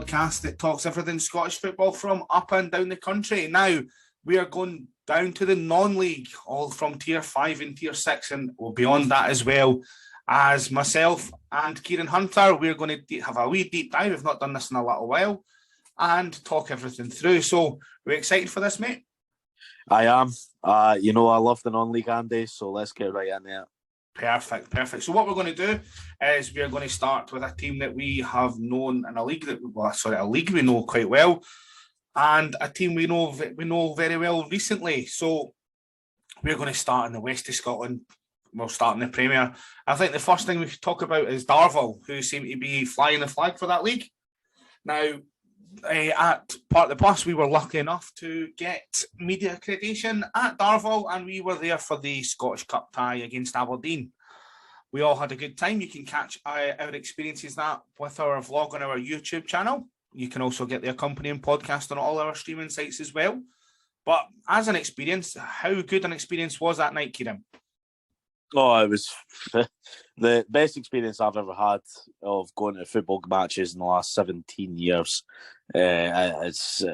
podcast that talks everything Scottish football from up and down the country. Now, we are going down to the non-league, all from Tier 5 and Tier 6, and beyond that as well. As myself and Ciaran Hunter, we're going to have a wee deep dive. We've not done this in a little while, and talk everything through. So, we're excited for this, mate? I am. I love the non-league, Andy, so let's get right in there. Perfect. So what we're going to do is we're going to start with a team that we have known in a league we know quite well, and a team we know very well recently. So we're going to start in the west of Scotland. We'll start in the Premier. I think the first thing we should talk about is Darvel, who seem to be flying the flag for that league. Now, at Part of the Bus, we were lucky enough to get media accreditation at Darvel, and we were there for the Scottish Cup tie against Aberdeen. We all had a good time. You can catch our experiences that with our vlog on our YouTube channel. You can also get the accompanying podcast on all our streaming sites as well. But as an experience, how good an experience was that night, Ciaran? Oh, it was the best experience I've ever had of going to football matches in the last 17 years. Just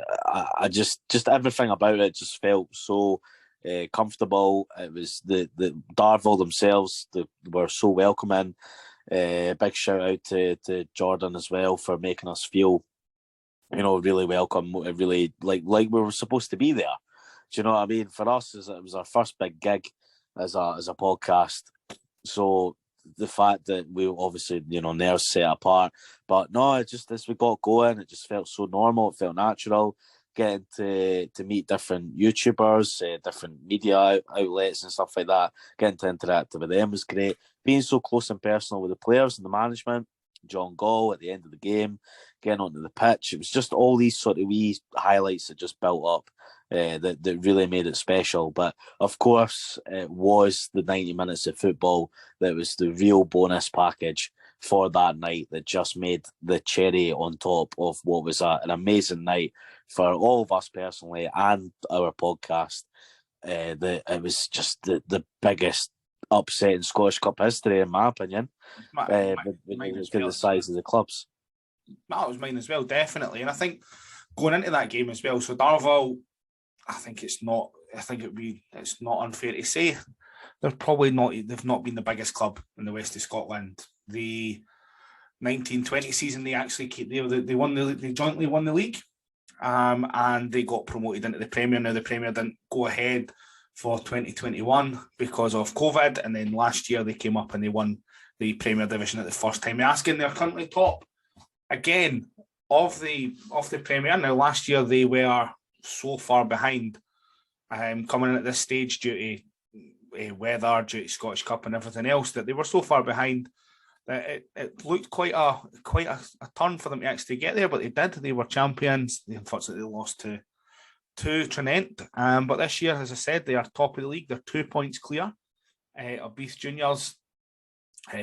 everything about it just felt so comfortable. It was the Darvel themselves, they were so welcoming. Big shout out to Jordan as well for making us feel, really welcome, really like we were supposed to be there. Do you know what I mean? For us, it was our first big gig as a podcast, so the fact that we obviously nerves set apart, but no, it just as we got going, it just felt so normal. It felt natural getting to meet different YouTubers, different media outlets and stuff like that. Getting to interact with them was great. Being so close and personal with the players and the management. John Gall at the end of the game, getting onto the pitch. It was just all these sort of wee highlights that just built up that really made it special. But of course, it was the 90 minutes of football that was the real bonus package for that night that just made the cherry on top of what was an amazing night for all of us personally and our podcast. It was just the biggest upset in Scottish Cup history, in my opinion. The size of the clubs. That was mine as well, definitely. And I think going into that game as well, so Darvel, it's not unfair to say they've not been the biggest club in the west of Scotland. The 1920 season they jointly won the league, and they got promoted into the Premier. Now the Premier didn't go ahead for 2021 because of COVID, and then last year they came up and they won the Premier Division at the first time asking. They're currently top again of the Premier. Now last year they were so far behind, coming in at this stage due to weather, due to Scottish Cup and everything else, that they were so far behind that it looked quite a turn for them to actually get there, but they did. They were champions. They unfortunately lost to Trinent, but this year, as I said, they are top of the league. They're 2 points clear of Beef Juniors.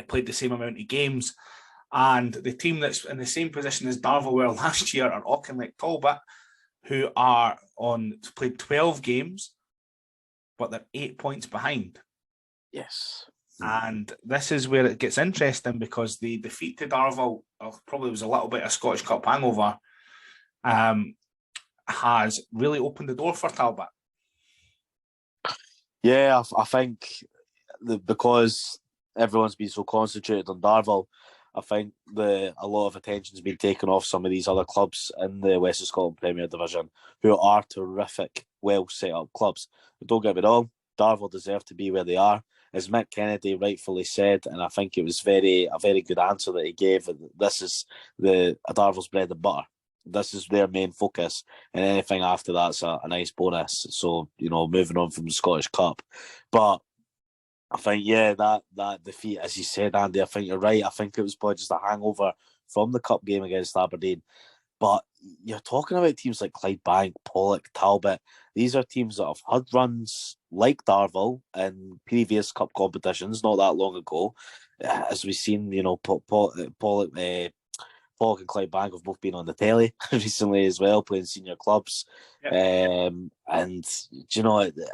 Played the same amount of games, and the team that's in the same position as Darvel were last year are Auchinleck Talbot, who played 12 games, but they're 8 points behind. Yes. And this is where it gets interesting, because the defeat to Darvel probably was a little bit of Scottish Cup hangover. Has really opened the door for Talbot. Yeah, I think because everyone's been so concentrated on Darvel, I think a lot of attention's been taken off some of these other clubs in the West of Scotland Premier Division who are terrific, well set up clubs. But don't get me wrong, Darvel deserve to be where they are. As Mick Kennedy rightfully said, and I think it was a very good answer that he gave, this is Darvel's bread and butter. This is their main focus, and anything after that's a nice bonus. So, moving on from the Scottish Cup. But I think, that defeat, as you said, Andy, I think you're right. I think it was probably just a hangover from the Cup game against Aberdeen. But you're talking about teams like Clydebank, Pollock, Talbot. These are teams that have had runs like Darvel in previous Cup competitions not that long ago. As we've seen, Pollock and Clydebank have both been on the telly recently as well, playing senior clubs. Yep. And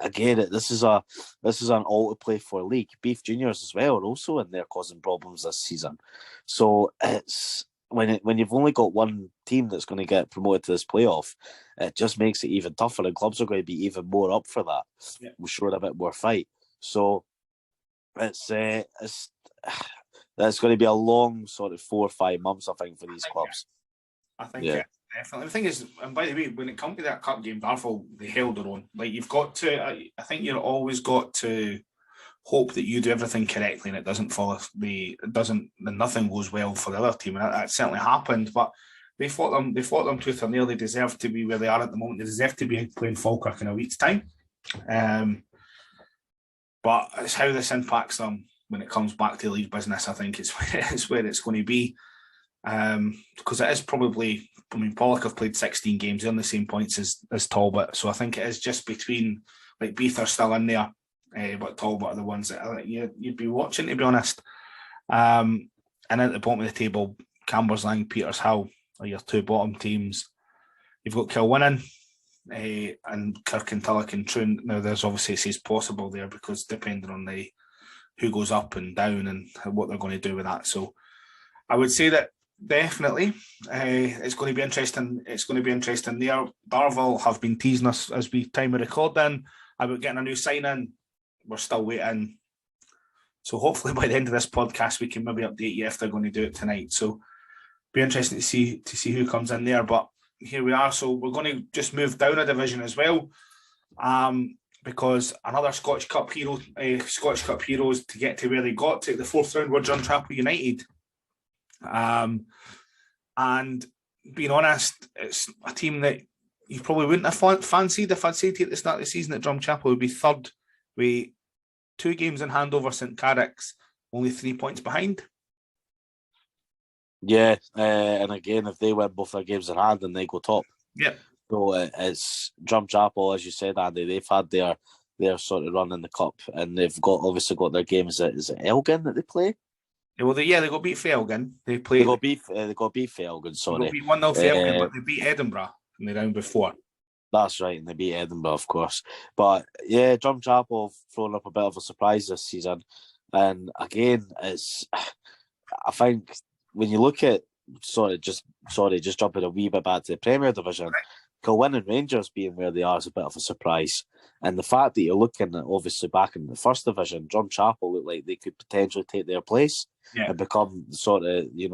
again, this is an all to play for league. Beef Juniors as well are also in there causing problems this season. So it's when you've only got one team that's going to get promoted to this playoff, it just makes it even tougher, and clubs are going to be even more up for that. Yeah. We're showing a bit more fight, so it's going to be a long sort of 4 or 5 months, I think, for these clubs. I think definitely. The thing is, and by the way, when it comes to that cup game, Darvel, they held their own. Like, you've got to, I think you've always got to hope that you do everything correctly and it doesn't and nothing goes well for the other team. And that certainly happened, but they fought them tooth and nail. They deserve to be where they are at the moment. They deserve to be playing Falkirk in a week's time. But it's how this impacts them when it comes back to league business. I think it's where it's going to be. Because it is probably, Pollock have played 16 games. They're on the same points as Talbot. So I think it is just between, like, Beath are still in there, but Talbot are the ones that you'd be watching, to be honest. And at the bottom of the table, Camberslang, Petershill are your two bottom teams. You've got Kilwinning and Kirkintilloch and Troon. Now, there's obviously, it says possible there because depending on who goes up and down and what they're going to do with that. So I would say that definitely it's going to be interesting. It's going to be interesting there. Darvel have been teasing us as we time of recording about getting a new sign-in. We're still waiting. So hopefully by the end of this podcast, we can maybe update you if they're going to do it tonight. So be interesting to see who comes in there. But here we are. So we're going to just move down a division as well. Because another Scottish Cup heroes to get to where they got to the fourth round were Drumchapel United. And being honest, it's a team that you probably wouldn't have fancied if I'd said to you at the start of the season that Drumchapel would be third with 2 games in hand over St Carrick's, only 3 points behind. Yeah, and again, if they win both their games in hand, then they go top. Yeah. So it's Drumchapel, as you said, Andy. They've had their sort of run in the cup, and they've obviously got their games. Is it Elgin that they play? Well, they got beat for Elgin. They got beat for Elgin. Sorry, they got beat 1-0 for Elgin, but they beat Edinburgh in the round before. That's right, and they beat Edinburgh, of course. But yeah, Drumchapel have thrown up a bit of a surprise this season, and again, I think when you look at just jumping a wee bit back to the Premier Division, Kilwinning Rangers being where they are is a bit of a surprise. And the fact that you're looking at, obviously, back in the first division, Drumchapel look like they could potentially take their place and become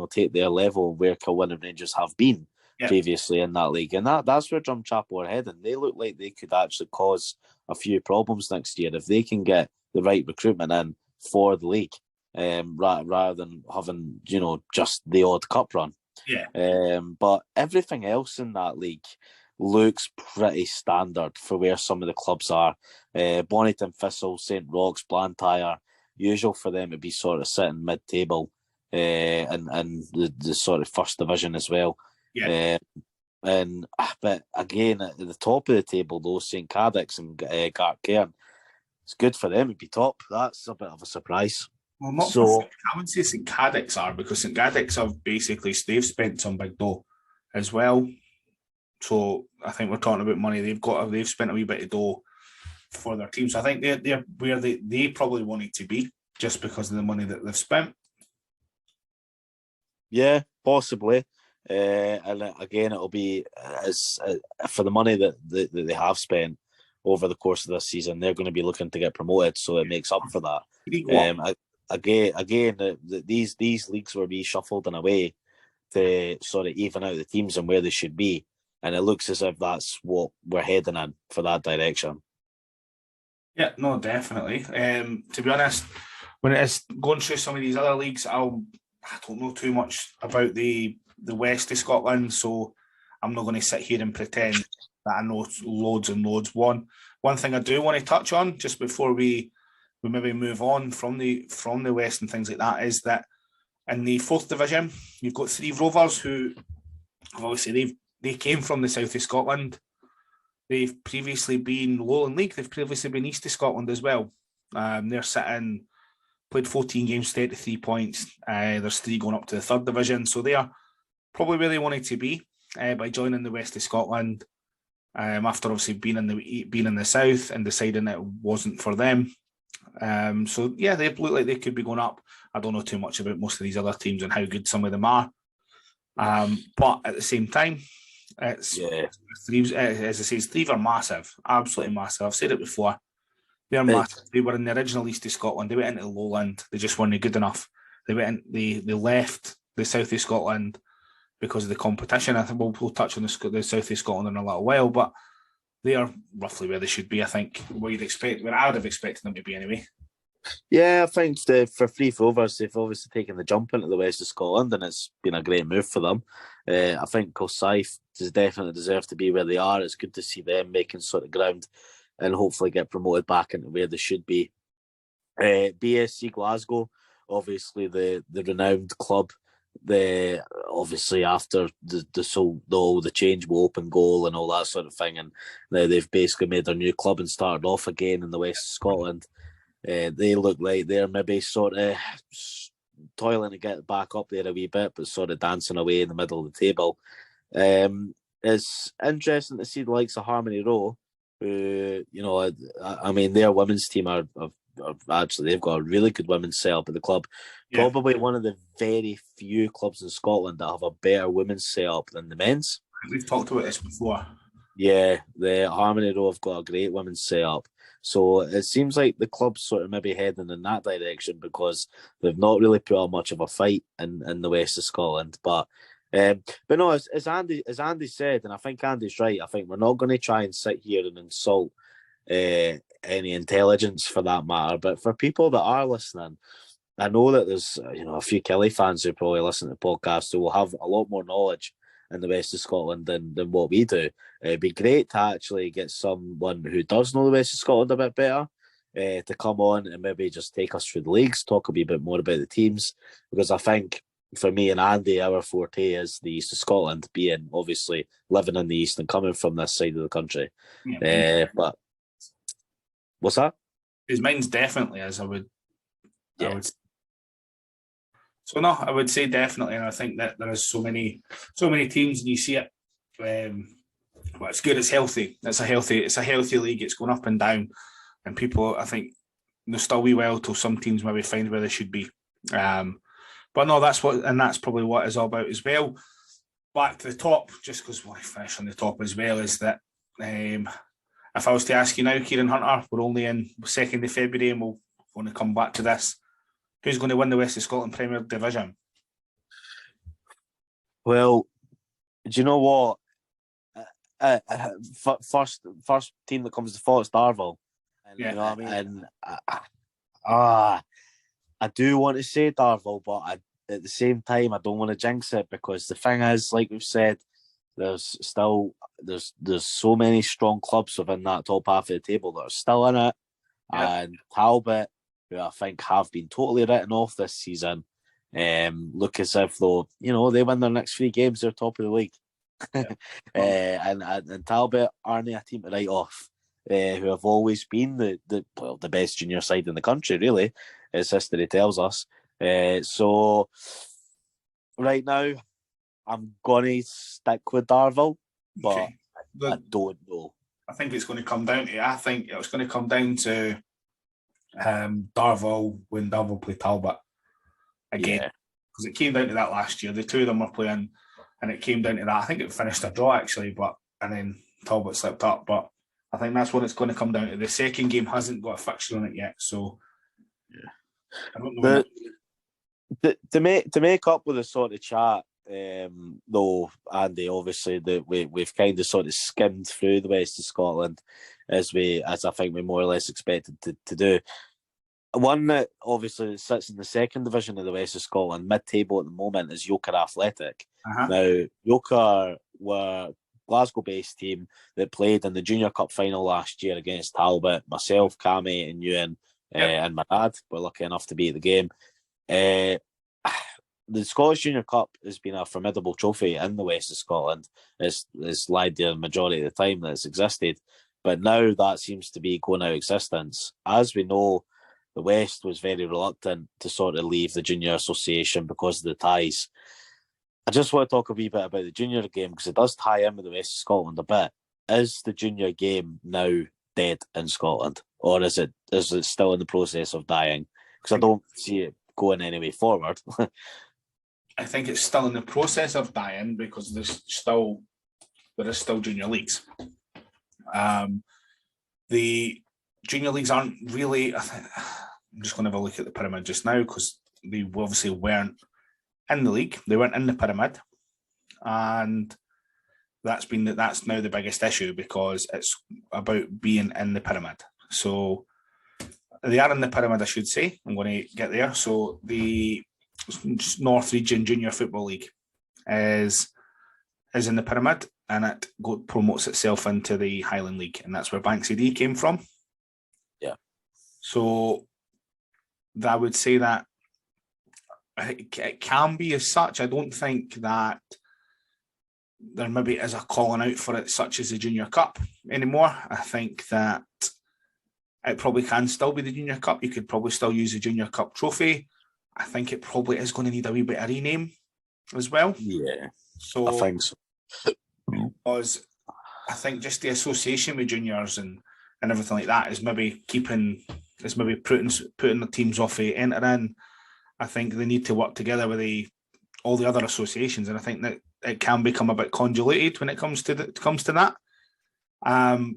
take their level where Kilwinning Rangers have been previously in that league. And that's where Drumchapel are heading. They look like they could actually cause a few problems next year if they can get the right recruitment in for the league, rather than having, just the odd cup run. Yeah. But everything else in that league looks pretty standard for where some of the clubs are. Bonnyton, Thistle, St Roch's, Blantyre, usual for them to be sort of sitting mid-table and the sort of first division as well. Yeah. But again, at the top of the table, though, St Cadix and Gartcairn, it's good for them to be top. That's a bit of a surprise. Well, not so. I would say St Cadix are, because St Cadix have basically they've spent some big dough as well. So I think we're talking about money. They've spent a wee bit of dough for their team. So I think they're where they probably wanted to be just because of the money that they've spent. Yeah, possibly. And again, it'll be as for the money that they have spent over the course of this season, they're going to be looking to get promoted, so it makes up for that. Again, these leagues were reshuffled in a way to sort of even out the teams and where they should be, and it looks as if that's what we're heading in for that direction. Yeah, no, definitely. To be honest, when it is going through some of these other leagues, I don't know too much about the west of Scotland, so I'm not going to sit here and pretend that I know loads and loads. One thing I do want to touch on just before we maybe move on from the west and things like that is that in the fourth division you've got 3 Rovers who obviously they came from the south of Scotland. They've previously been Lowland League. They've previously been east of Scotland as well. They're played 14 games, 33 points. There's 3 going up to the third division, so they are probably where they wanted to be by joining the west of Scotland. After obviously being in the south and deciding that it wasn't for them. So yeah, they look like they could be going up. I don't know too much about most of these other teams and how good some of them are. But at the same time, it's Threves, as I say, Threves are massive, absolutely massive. I've said it before. They're massive. They were in the original East of Scotland. They went into the lowland. They just weren't good enough. They left the South of Scotland because of the competition. I think we'll touch on the South of Scotland in a little while, but they are roughly where they should be. I think where I would have expected them to be anyway. Yeah, I think for Fleet Rovers, they've obviously taken the jump into the West of Scotland, and it's been a great move for them. I think Kilsyth does definitely deserve to be where they are. It's good to see them making sort of ground and hopefully get promoted back into where they should be. BSC Glasgow, obviously the renowned club. Obviously after the change with open goal and all that sort of thing, and now they've basically made their new club and started off again in the West of Scotland. They look like they're maybe sort of toiling to get back up there a wee bit, but sort of dancing away in the middle of the table. It's interesting to see the likes of Harmony Row, who, I mean, their women's team are actually, they've got a really good women's setup at the club. Yeah. Probably one of the very few clubs in Scotland that have a better women's setup than the men's. We've talked about this before. Yeah, the Harmony Row have got a great women's setup. So it seems like the club's sort of maybe heading in that direction because they've not really put on much of a fight in the West of Scotland. But no, as Andy said, and I think Andy's right, I think we're not going to try and sit here and insult any intelligence for that matter. But for people that are listening, I know that there's a few Kelly fans who probably listen to the podcast who will have a lot more knowledge in the West of Scotland than what we do. It'd be great to actually get someone who does know the West of Scotland a bit better to come on and maybe just take us through the leagues, talk a wee bit more about the teams, because I think for me and Andy, our forte is the East of Scotland, being obviously living in the East and coming from this side of the country. Yeah. But what's that? His mine's definitely as I would. So no, I would say definitely, and I think that there is so many teams, and you see it. Well, it's good. It's healthy. It's a healthy league. It's going up and down, and people, I think, there's still wee while till some teams maybe find where they should be. But no, that's probably what it's all about as well. Back to the top, just because we finish on the top as well, is that if I was to ask you now, Kieran Hunter, we're only in 2nd of February, and we'll want to come back to this. Who's going to win the West of Scotland Premier Division? Well, do you know what? First team that comes to thought is Darvel. And, you know what I mean? And I do want to say Darvel, but at the same time, I don't want to jinx it, because the thing is, like we've said, there's so many strong clubs within that top half of the table that are still in it, and Talbot, who I think have been totally written off this season, look as if though they win their next 3 games, they're top of the league. And Talbot aren't a team to write off, who have always been the best junior side in the country, really, as history tells us. So right now, I'm gonna stick with Darvel, but I don't know. I think it's going to come down to. Darvel when Darvel play Talbot again, because it came down to that last year. The two of them were playing, and it came down to that. I think it finished a draw actually, and then Talbot slipped up. But I think that's what it's going to come down to. The second game hasn't got a fixture on it yet, so I don't know. To make up with the sort of chat, though, Andy, obviously that we've kind of sort of skimmed through the West of Scotland as I think we more or less expected to do. One that obviously sits in the 2nd division of the West of Scotland, mid-table at the moment, is Yoker Athletic. Now, Yoker were a Glasgow-based team that played in the Junior Cup final last year against Talbot. Myself, Cammy and Ewan and my dad were lucky enough to be at the game. The Scottish Junior Cup has been a formidable trophy in the West of Scotland. It's lied there the majority of the time that it's existed. But now that seems to be going out of existence. As we know, the West was very reluctant to sort of leave the Junior Association because of the ties. I just want to talk a wee bit about the Junior game, because it does tie in with the West of Scotland a bit. Is the Junior game now dead in Scotland? Or is it still in the process of dying? Because I don't see it going any way forward. I think it's still in the process of dying because there is still junior leagues. The junior leagues aren't really. I'm just going to have a look at the pyramid just now because they obviously weren't in the league. They weren't in the pyramid, and that's now the biggest issue because it's about being in the pyramid. So they are in the pyramid, I should say. I'm going to get there. So the North Region Junior Football League is in the pyramid, and it promotes itself into the Highland League, and that's where Banksy D came from. Yeah. So I would say that it can be as such. I don't think that there maybe is a calling out for it, such as the Junior Cup anymore. I think that it probably can still be the Junior Cup. You could probably still use the Junior Cup trophy. I think it probably is going to need a wee bit of rename as well. Yeah, so I think so. Because I think just the association with juniors and everything like that is maybe putting the teams off the enter in. I think they need to work together with all the other associations, and I think that it can become a bit convoluted when it comes to that.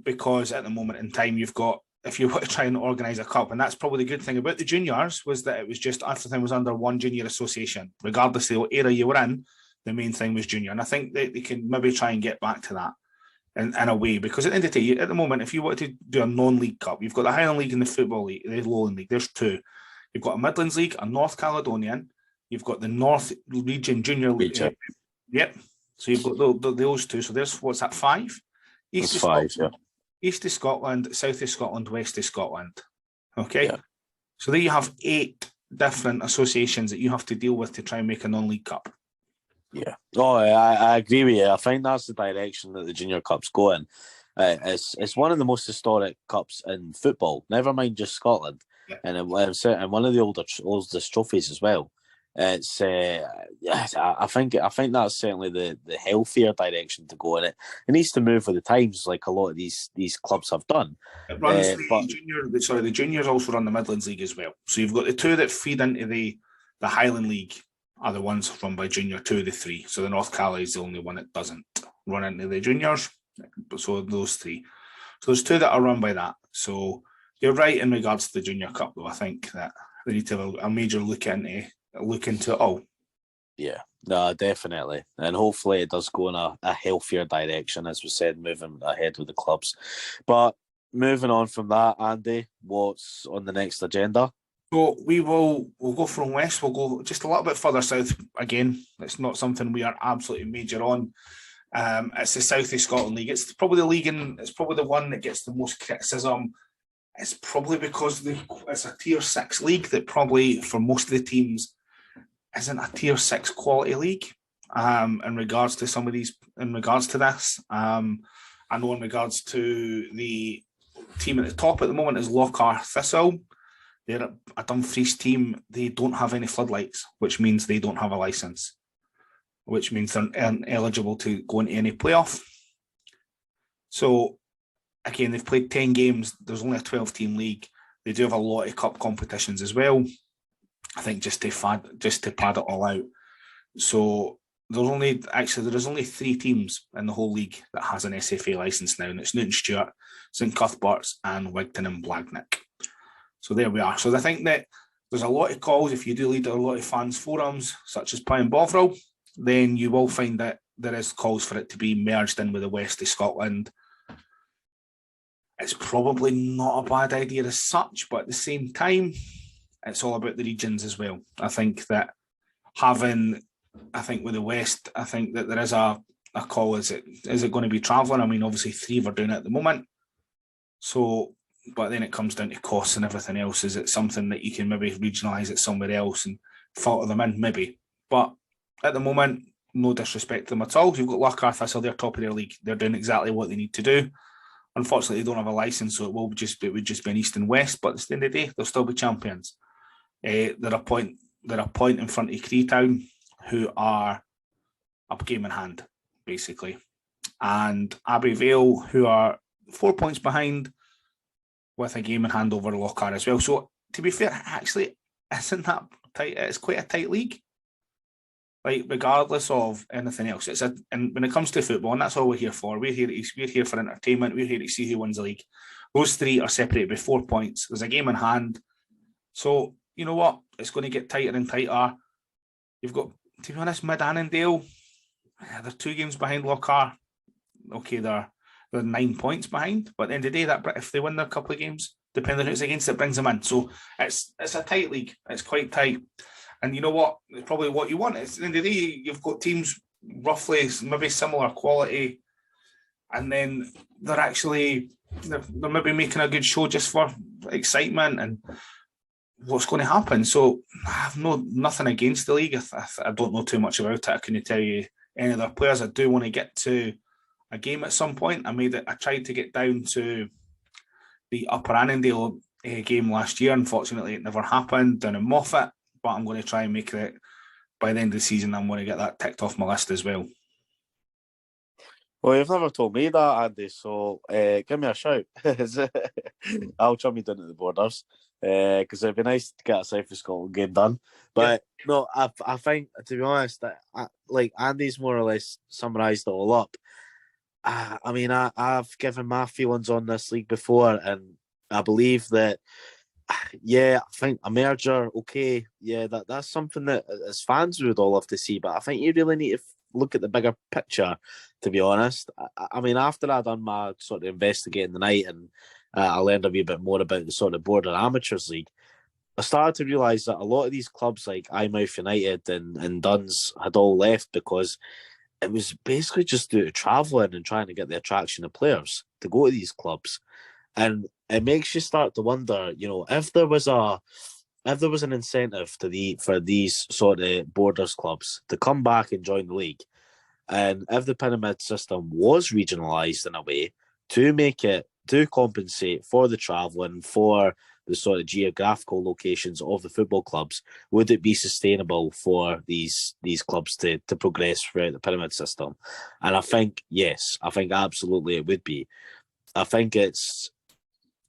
Because at the moment in time, you've got, if you want to try and organise a cup, and that's probably the good thing about the juniors, was that it was just everything was under one junior association, regardless of what era you were in. The main thing was junior, and I think they can maybe try and get back to that in a way, because at the end of the day, at the moment, if you want to do a non-league cup, you've got the Highland League and the Football League, the Lowland League. There's two. You've got a Midlands League, a North Caledonian. You've got the North Region Junior League. Yep. So you've got those two. So there's, what's that, 5? East of Scotland, yeah. East of Scotland, South of Scotland, West of Scotland. Okay. Yeah. So there you have 8 different associations that you have to deal with to try and make a non-league cup. Yeah. Oh, I agree with you. I think that's the direction that the Junior Cup's going. It's one of the most historic cups in football. Never mind just Scotland, yeah. And one of the oldest trophies as well. It's I think that's certainly the healthier direction to go in. It needs to move with the times, like a lot of these clubs have done. It runs the juniors also run the Midlands League as well. So you've got the 2 that feed into the Highland League are the ones run by junior, 2 of the 3. So the North Cali is the only one that doesn't run into the juniors. So those 3. So there's 2 that are run by that. So you're right in regards to the Junior Cup, though. I think that they need to have a major look into it all. Yeah, no, definitely. And hopefully it does go in a healthier direction, as we said, moving ahead with the clubs. But moving on from that, Andy, what's on the next agenda? So we'll go from west. We'll go just a little bit further south. Again, it's not something we are absolutely major on. It's the South of Scotland League. It's probably the league, and it's probably the one that gets the most criticism. It's probably because it's a Tier 6 league that probably for most of the teams isn't a Tier 6 quality league. In regards to some of these, in regards to this, I know in regards to the team at the top at the moment is Lochar Thistle. They're a Dumfries team. They don't have any floodlights, which means they don't have a licence, which means they're ineligible to go into any playoff. So, again, they've played 10 games. There's only a 12-team league. They do have a lot of cup competitions as well. I think just to pad it all out. So there is only 3 teams in the whole league that has an SFA licence now, and it's Newton Stewart, St Cuthberts, and Wigton and Blagnick. So there we are. So I think that there's a lot of calls. If you do lead a lot of fans forums, such as Pie and Bovril, then you will find that there is calls for it to be merged in with the West of Scotland. It's probably not a bad idea as such, but at the same time, it's all about the regions as well. I think that with the West, I think that there is a call. Is it going to be travelling? I mean, obviously 3 are doing it at the moment. So, but then it comes down to costs and everything else. Is it something that you can maybe regionalise it somewhere else and filter them in? Maybe. But at the moment, no disrespect to them at all. You've got Lochar Thistle, they're top of their league. They're doing exactly what they need to do. Unfortunately, they don't have a licence, so it would just be an East and West. But at the end of the day, they'll still be champions. They're a point in front of Creetown, who are up game in hand, basically, and Abbey Vale, who are 4 points behind, with a game in hand over Lochar as well. So, to be fair, actually, isn't that tight? It's quite a tight league. like regardless of anything else. And when it comes to football, and that's all we're here for. We're here for entertainment. We're here to see who wins the league. Those three are separated by 4 points. There's a game in hand. So you know what? It's going to get tighter and tighter. You've got, to be honest, Mid Annandale. They're 2 games behind Lochar. Okay, they're 9 points behind. But at the end of the day, that if they win their couple of games, depending on who it's against, it brings them in. So it's a tight league. It's quite tight. And you know what? It's probably what you want. It's, at the end of the day, you've got teams roughly maybe similar quality, and then they're maybe making a good show just for excitement and what's going to happen. So I have nothing against the league. I don't know too much about it. I couldn't tell you any other players. I do want to get to a game at some point. I tried to get down to the Upper Annandale game last year. Unfortunately, it never happened down in Moffat, but I'm going to try and make it by the end of the season. I'm going to get that ticked off my list as well. Well, you've never told me that, Andy, so give me a shout. I'll chum you down at the Borders, because it'd be nice to get a South of Scotland game done. But no, I think, to be honest, that like Andy's more or less summarised it all up. I mean, I've given my feelings on this league before, and I believe that, I think a merger, okay, that's something that as fans we would all love to see, but I think you really need to look at the bigger picture, to be honest. I mean, after I done my sort of investigating the night and I learned a wee bit more about the sort of Border Amateurs League, I started to realise that a lot of these clubs like Eyemouth United and Duns had all left because it was basically just due to travelling and trying to get the attraction of players to go to these clubs. And it makes you start to wonder, if there was an incentive for these sort of Borders clubs to come back and join the league, and if the pyramid system was regionalised in a way to compensate for the travelling, for the sort of geographical locations of the football clubs, would it be sustainable for these clubs to progress throughout the pyramid system? And I think, yes, I think absolutely it would be. I think it's,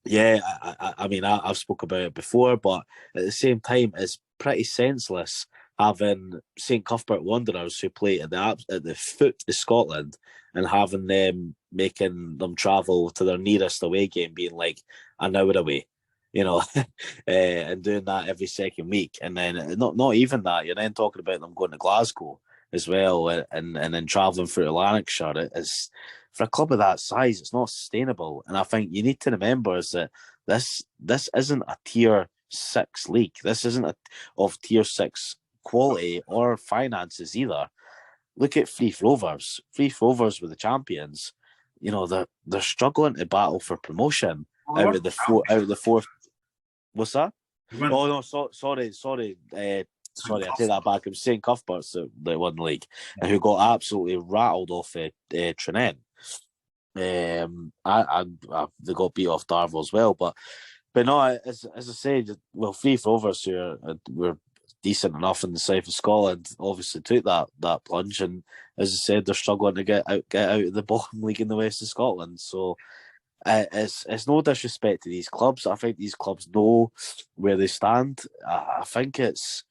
I mean, I've spoke about it before, but at the same time, it's pretty senseless having St Cuthbert Wanderers who play at the foot of Scotland and having them making them travel to their nearest away game being like an hour away, and doing that every second week. And then not even that, you're then talking about them going to Glasgow as well and then travelling through Lanarkshire. It's, for a club of that size, it's not sustainable. And I think you need to remember is that this isn't a tier 6 league. This isn't of tier 6 quality or finances either. Look at Free Rovers. Free Rovers were the champions. They're struggling to battle for promotion out of the four. What's that? Oh no, sorry. Sorry, I take that back. It was St Cuthbert's that won the league, and who got absolutely rattled off Trinent. They got beat off Darvel as well, but no, as I said, well, Free Rovers who were decent enough in the south of Scotland obviously took that plunge, and as I said, they're struggling to get out of the bottom league in the west of Scotland. So it's no disrespect to these clubs. I think these clubs know where they stand. I think it's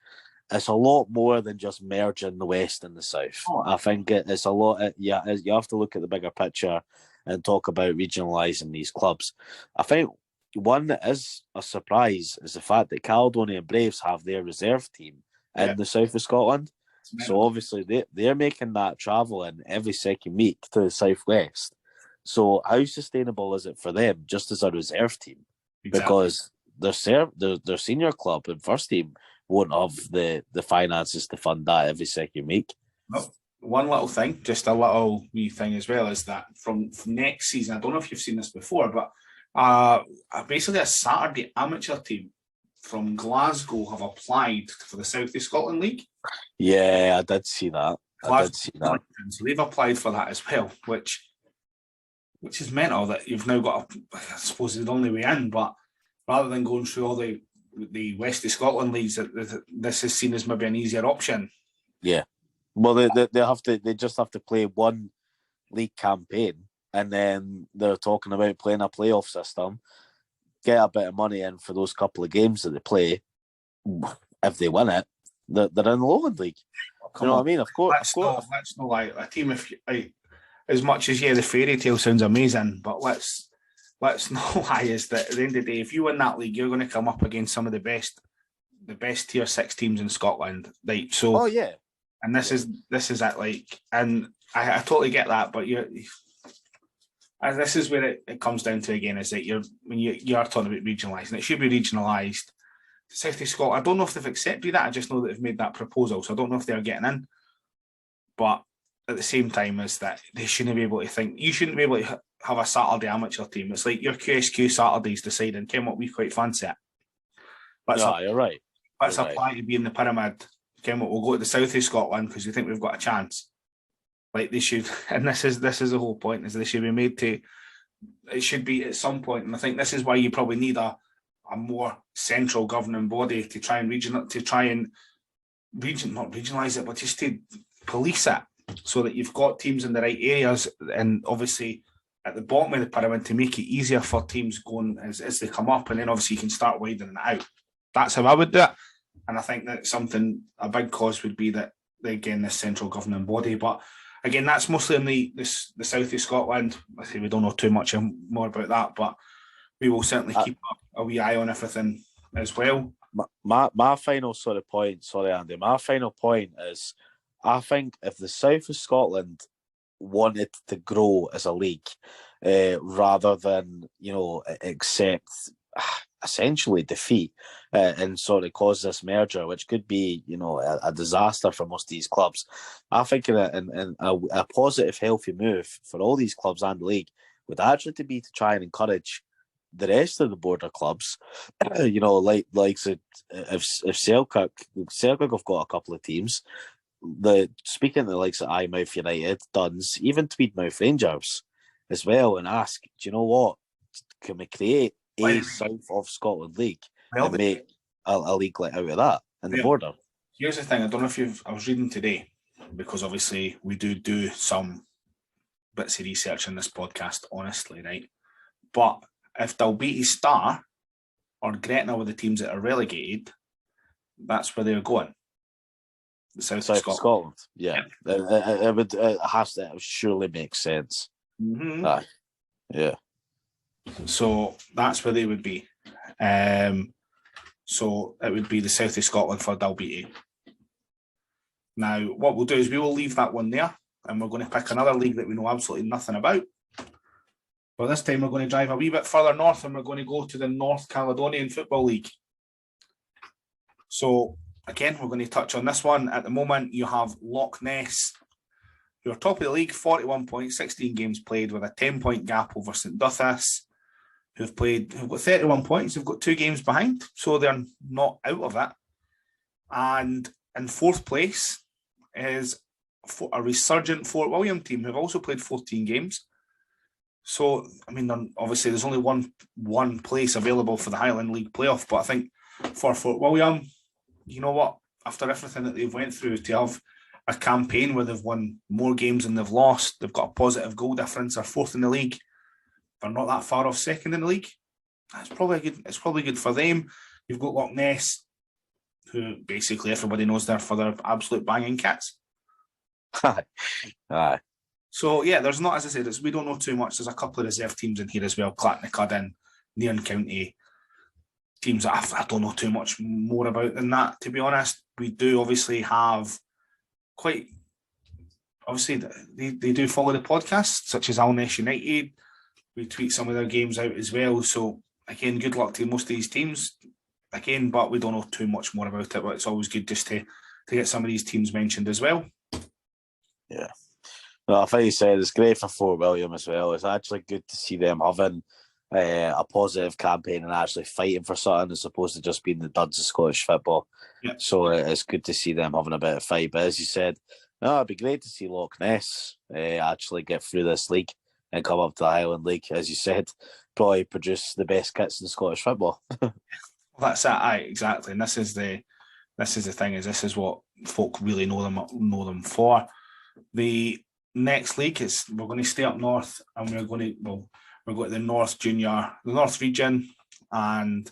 a lot more than just merging the west and the south. I think it's a lot. You have to look at the bigger picture and talk about regionalising these clubs. I think one that is a surprise is the fact that Caledonian Braves have their reserve team in the south of Scotland. So obviously they're making that travel in every second week to the southwest. So how sustainable is it for them just as a reserve team? Exactly. Because their senior club and first team won't have the finances to fund that every second week. Well, one little thing, just a little wee thing as well, is that from next season, I don't know if you've seen this before, but basically a Saturday amateur team from Glasgow have applied for the South of Scotland League. Yeah, I did see that. So they've applied for that as well, which is mental that you've now got, I suppose, the only way in, but rather than going through all the West of Scotland leagues, this is seen as maybe an easier option. Yeah. Well, they just have to play one league campaign, and then they're talking about playing a playoff system, get a bit of money in for those couple of games that they play. If they win it, they're in the Lowland League. You know what I mean? Of course, let's not like a team. If like, as much as the fairy tale sounds amazing, but let's not lie. Is that at the end of the day, if you win that league, you're going to come up against some of the best tier 6 teams in Scotland. Like so. Oh yeah. And this is it. Like, and I totally get that, but and this is where it comes down to again, is that when you are talking about regionalising, it should be regionalised. South of Scotland, I don't know if they've accepted that. I just know that they've made that proposal, so I don't know if they're getting in. But at the same time, is that they shouldn't be able to think. You shouldn't be able to have a Saturday amateur team. It's like your QSQ Saturdays deciding, Ken, what we quite fancy it. You're right. Let's apply to be in the pyramid. Ken, what we'll go to the south of Scotland because we think we've got a chance. Like they should, and this is the whole point, is they should be made to. It should be at some point, and I think this is why you probably need a more central governing body to try and not regionalise it, but just to police it, so that you've got teams in the right areas, and obviously at the bottom of the pyramid to make it easier for teams going as they come up, and then obviously you can start widening it out. That's how I would do it, and I think that a big cause would be that again this central governing body, but. Again, that's mostly in the south of Scotland. I say we don't know too much more about that, but we will certainly keep a wee eye on everything as well. My final sort of point, sorry Andy, my final point is I think if the south of Scotland wanted to grow as a league, rather than, accept essentially defeat and sort of cause this merger, which could be, a disaster for most of these clubs. I think a positive, healthy move for all these clubs and the league would actually to try and encourage the rest of the border clubs, like if Selkirk have got a couple of teams. Speaking of the likes of Eyemouth United, Duns, even Tweedmouth Rangers as well, and ask, do you know what? Can we create a South of Scotland league and make a league out of that in the border? Here's the thing, I don't know if I was reading today, because obviously we do some bits of research in this podcast, honestly, right? But if Dalbeattie Star or Gretna were the teams that are relegated, that's where they're going. The South of Scotland. Yeah. It has to surely make sense. Mm-hmm. Yeah. So that's where they would be. So it would be the south of Scotland for Dalbeattie. Now, what we'll do is we will leave that one there, and we're going to pick another league that we know absolutely nothing about. But this time we're going to drive a wee bit further north, and we're going to go to the North Caledonian Football League. So, again, we're going to touch on this one. At the moment, you have Loch Ness, who are top of the league, 41 points, 16 games played, with a 10-point gap over St Duthas, who've got 31 points. They've got 2 games behind, so they're not out of it. And in 4th place is a resurgent Fort William team, who've also played 14 games. So, I mean, obviously there's only one place available for the Highland League playoff, but I think for Fort William, you know what, after everything that they've went through, to have a campaign where they've won more games than they've lost, they've got a positive goal difference, they're 4th in the league, they're not that far off 2nd in the league. It's probably good for them. You've got Loch Ness, who basically everybody knows they're for their absolute banging kits. Aye. So yeah, there's not, as I said, we don't know too much. There's a couple of reserve teams in here as well, Clacknicudden, Nairn County, teams that I don't know too much more about than that, to be honest. We do obviously have they do follow the podcast, such as Alness United. We tweet some of their games out as well. So again, good luck to most of these teams. Again, but we don't know too much more about it, but it's always good just to get some of these teams mentioned as well. Yeah. Well, I think you said it's great for Fort William as well. It's actually good to see them having a positive campaign and actually fighting for something as opposed to just being the duds of Scottish football. Yeah. So it's good to see them having a bit of fight. But as you said, it'd be great to see Loch Ness actually get through this league and come up to the Highland League. As you said, probably produce the best kits in Scottish football. Well, that's it. Exactly. And this is the thing, is this is what folk really know them for. The next league is, we're going to stay up north, and we're going to the North region, and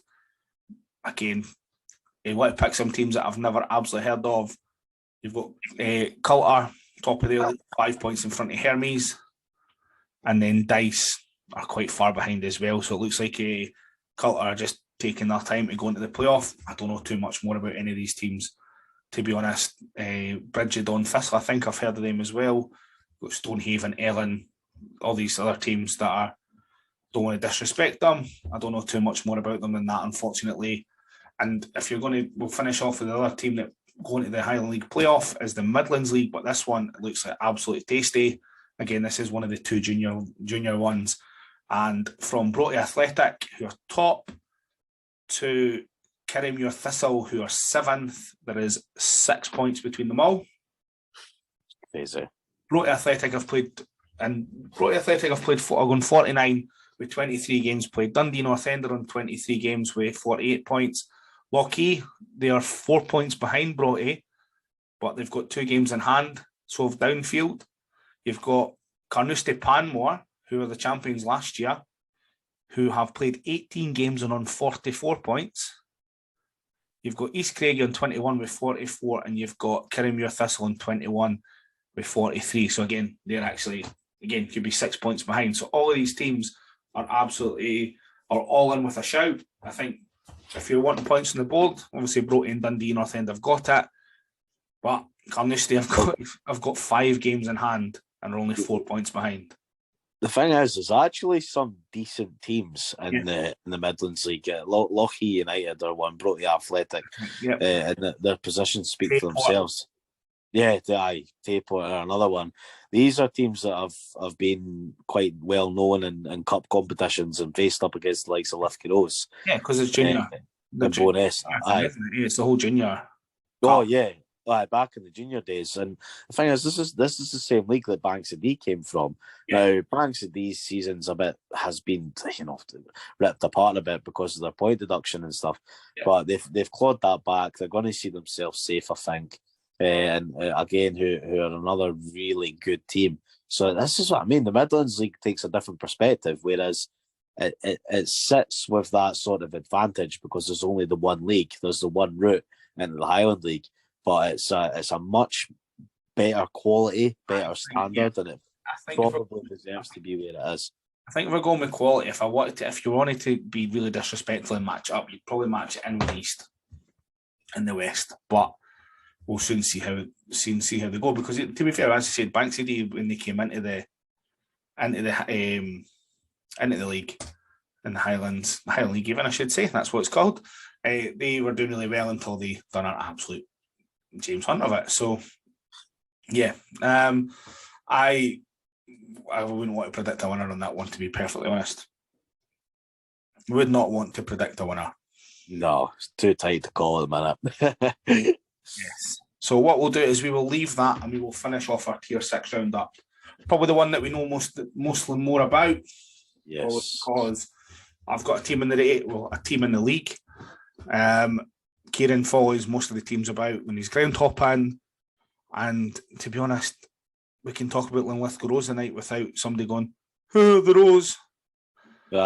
again, you want to pick some teams that I've never absolutely heard of. You've got Coulter, top of their league, 5 points in front of Hermes. And then Dice are quite far behind as well. So it looks like Coulter are just taking their time to go into the playoff. I don't know too much more about any of these teams, to be honest. Bridgedon, Thistle, I think I've heard of them as well. Got Stonehaven, Ellen, all these other teams that are, don't want to disrespect them. I don't know too much more about them than that, unfortunately. And if you're going to, we'll finish off with the other team that going to the Highland League playoff is the Midlands League, but this one looks like absolutely tasty. Again, this is one of the two junior ones. And from Broughty Athletic, who are top, to Kirriemuir Thistle, who are 7th, there is 6 points between them all. Crazy. Broughty Athletic have played, gone 49 with 23 games played. Dundee North End are on 23 games with 48 points. Lochee, they are 4 points behind Broughty, but they've got 2 games in hand. So of Downfield, you've got Carnoustie Panmore, who were the champions last year, who have played 18 games and on 44 points. You've got East Craigie on 21 with 44, and you've got Kirriemuir Thistle on 21 with 43. So again, they're actually, could be 6 points behind. So all of these teams are all in with a shout. I think if you're wanting points on the board, obviously Broughty and Dundee North End have got it. But Carnoustie have got 5 games in hand and are only 4 points behind. The thing is, there's actually some decent teams in the Midlands League. Lochee United are one, Broughty Athletic, and their positions speak for themselves. Yeah, Tayport are another one. These are teams that have been quite well known in cup competitions and faced up against the likes of Lithgow Rose. Yeah, because it's junior. And Bonus. It's the whole junior. Oh, yeah. Back in the junior days. And the thing is, this is the same league that Banks of D came from. Yeah. Now, Banks of D's seasons has been, ripped apart a bit because of their point deduction and stuff. Yeah. But they've clawed that back. They're going to see themselves safe, I think. And again, who are another really good team. So this is what I mean. The Midlands League takes a different perspective, whereas it sits with that sort of advantage because there's only the one league. There's the one route in the Highland League. But it's a much better quality, better standard, and it probably deserves to be where it is. I think if we're going with quality, if you wanted to be really disrespectful and match up, you'd probably match it in with East and the West. But we'll soon see how they go. Because to be fair, as I said, Banksy D, when they came into the league, in the Highland League, even I should say, that's what it's called. They were doing really well until they done an absolute James Hunt of it. So yeah, I wouldn't want to predict a winner on that one, to be perfectly honest. Would not want to predict a winner. No, it's too tight to call at the minute. Yes. So what we'll do is we will leave that and we will finish off our tier 6 roundup. Probably the one that we know mostly more about. Yes. Because I've got a team in the league. Ciaran follows most of the teams about when he's ground hopping, and to be honest, we can talk about Lithgow Rose tonight without somebody going, "Oh, the Rose." Can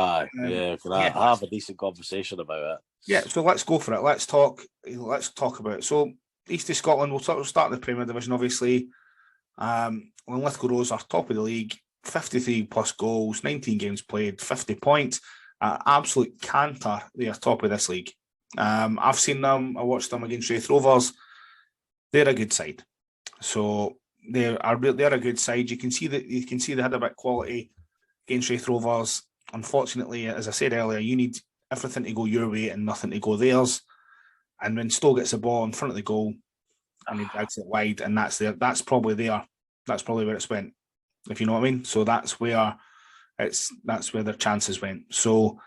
I have a decent conversation about it? Yeah, so let's go for it. Let's talk about it. So East of Scotland, we'll start in the Premier Division, obviously. Lithgow Rose are top of the league, 53 plus goals, 19 games played, 50 points. Absolute canter. They are top of this league. I've seen them. I watched them against Wraith Rovers. They're a good side. So they're a good side. You can see they had a bit of quality against Wraith Rovers. Unfortunately, as I said earlier, you need everything to go your way and nothing to go theirs. And when Stowe gets the ball in front of the goal and he drags it wide, and that's probably where it's went. If you know what I mean. So that's where their chances went. So.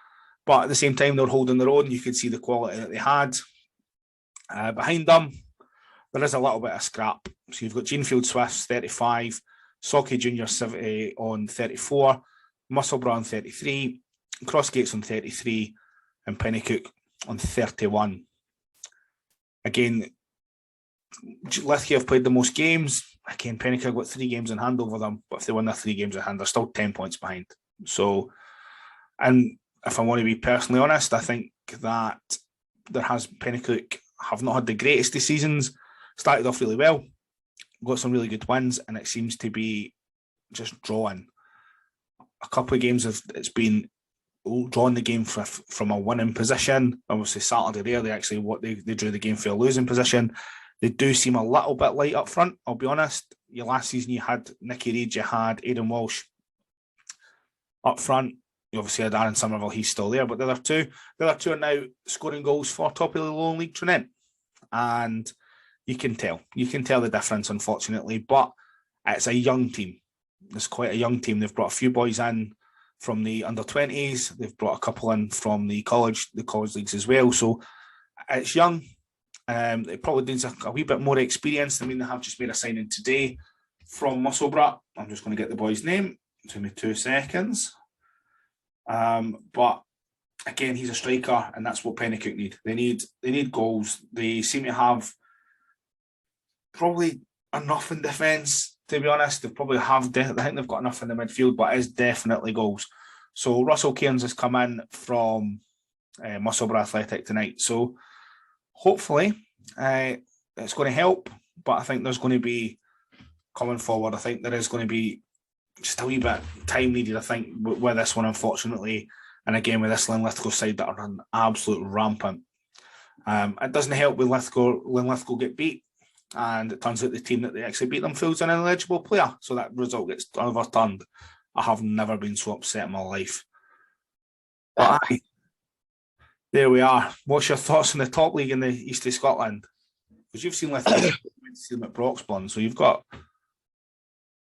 But at the same time, they're holding their own. You could see the quality that they had. Behind them, there is a little bit of scrap. So you've got Genefield Swifts, 35, Socky Junior 70 on 34, Musselburgh on 33, Crossgates on 33, and Pennycook on 31. Again, Lithgow have played the most games. Again, Pennycook got 3 games in hand over them, but if they win their 3 games in hand, they're still 10 points behind. So, and if I want to be personally honest, I think that Pennycook have not had the greatest of seasons. Started off really well, got some really good wins, and it seems to be just drawing. A couple of games it's been drawing the game from a winning position. Obviously, Saturday there, they drew the game for a losing position. They do seem a little bit light up front, I'll be honest. Last season, you had Nicky Reid, you had Aidan Walsh up front. You obviously had Aaron Somerville, he's still there, but the other two are now scoring goals for top of the Lowland League Trinent. And you can tell the difference, unfortunately, but it's a young team. It's quite a young team. They've brought a few boys in from the under-20s. They've brought a couple in from the college leagues as well. So it's young. It probably needs a wee bit more experience. I mean, they have just made a signing today from Musselburgh. I'm just going to get the boy's name. Give me 2 seconds. But again, he's a striker, and that's what Pennycook need. They need goals. They seem to have probably enough in defence. To be honest, they probably have. I think they've got enough in the midfield, but it is definitely goals. So Russell Cairns has come in from Musselburgh Athletic tonight. So hopefully it's going to help. But I think there's going to be, coming forward, I think there is going to be just a wee bit time needed, I think, with this one, unfortunately. And again, with this Linlithgow side that are an absolute rampant. It doesn't help when Linlithgow get beat. And it turns out the team that they actually beat them feels an ineligible player. So that result gets overturned. I have never been so upset in my life. But there we are. What's your thoughts on the top league in the East of Scotland? Because you've seen Lithgow, see them at Broxburn, so you've got...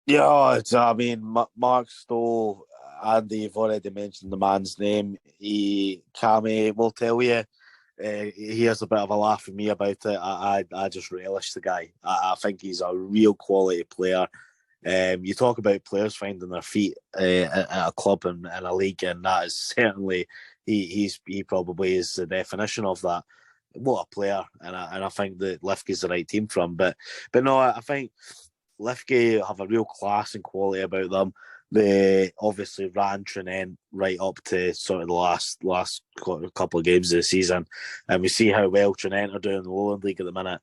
Yeah, Mark Stowe, Andy, you've already mentioned the man's name. Cammy will tell you, he has a bit of a laugh with me about it. I just relish the guy. I think he's a real quality player. You talk about players finding their feet at a club and a league, and that is certainly he probably is the definition of that. What a player, and I think that Lithgow's the right team for him. But no, I think Lithgow have a real class and quality about them. They obviously ran Trinent right up to sort of the last couple of games of the season, and we see how well Trinent are doing in the Lowland League at the minute.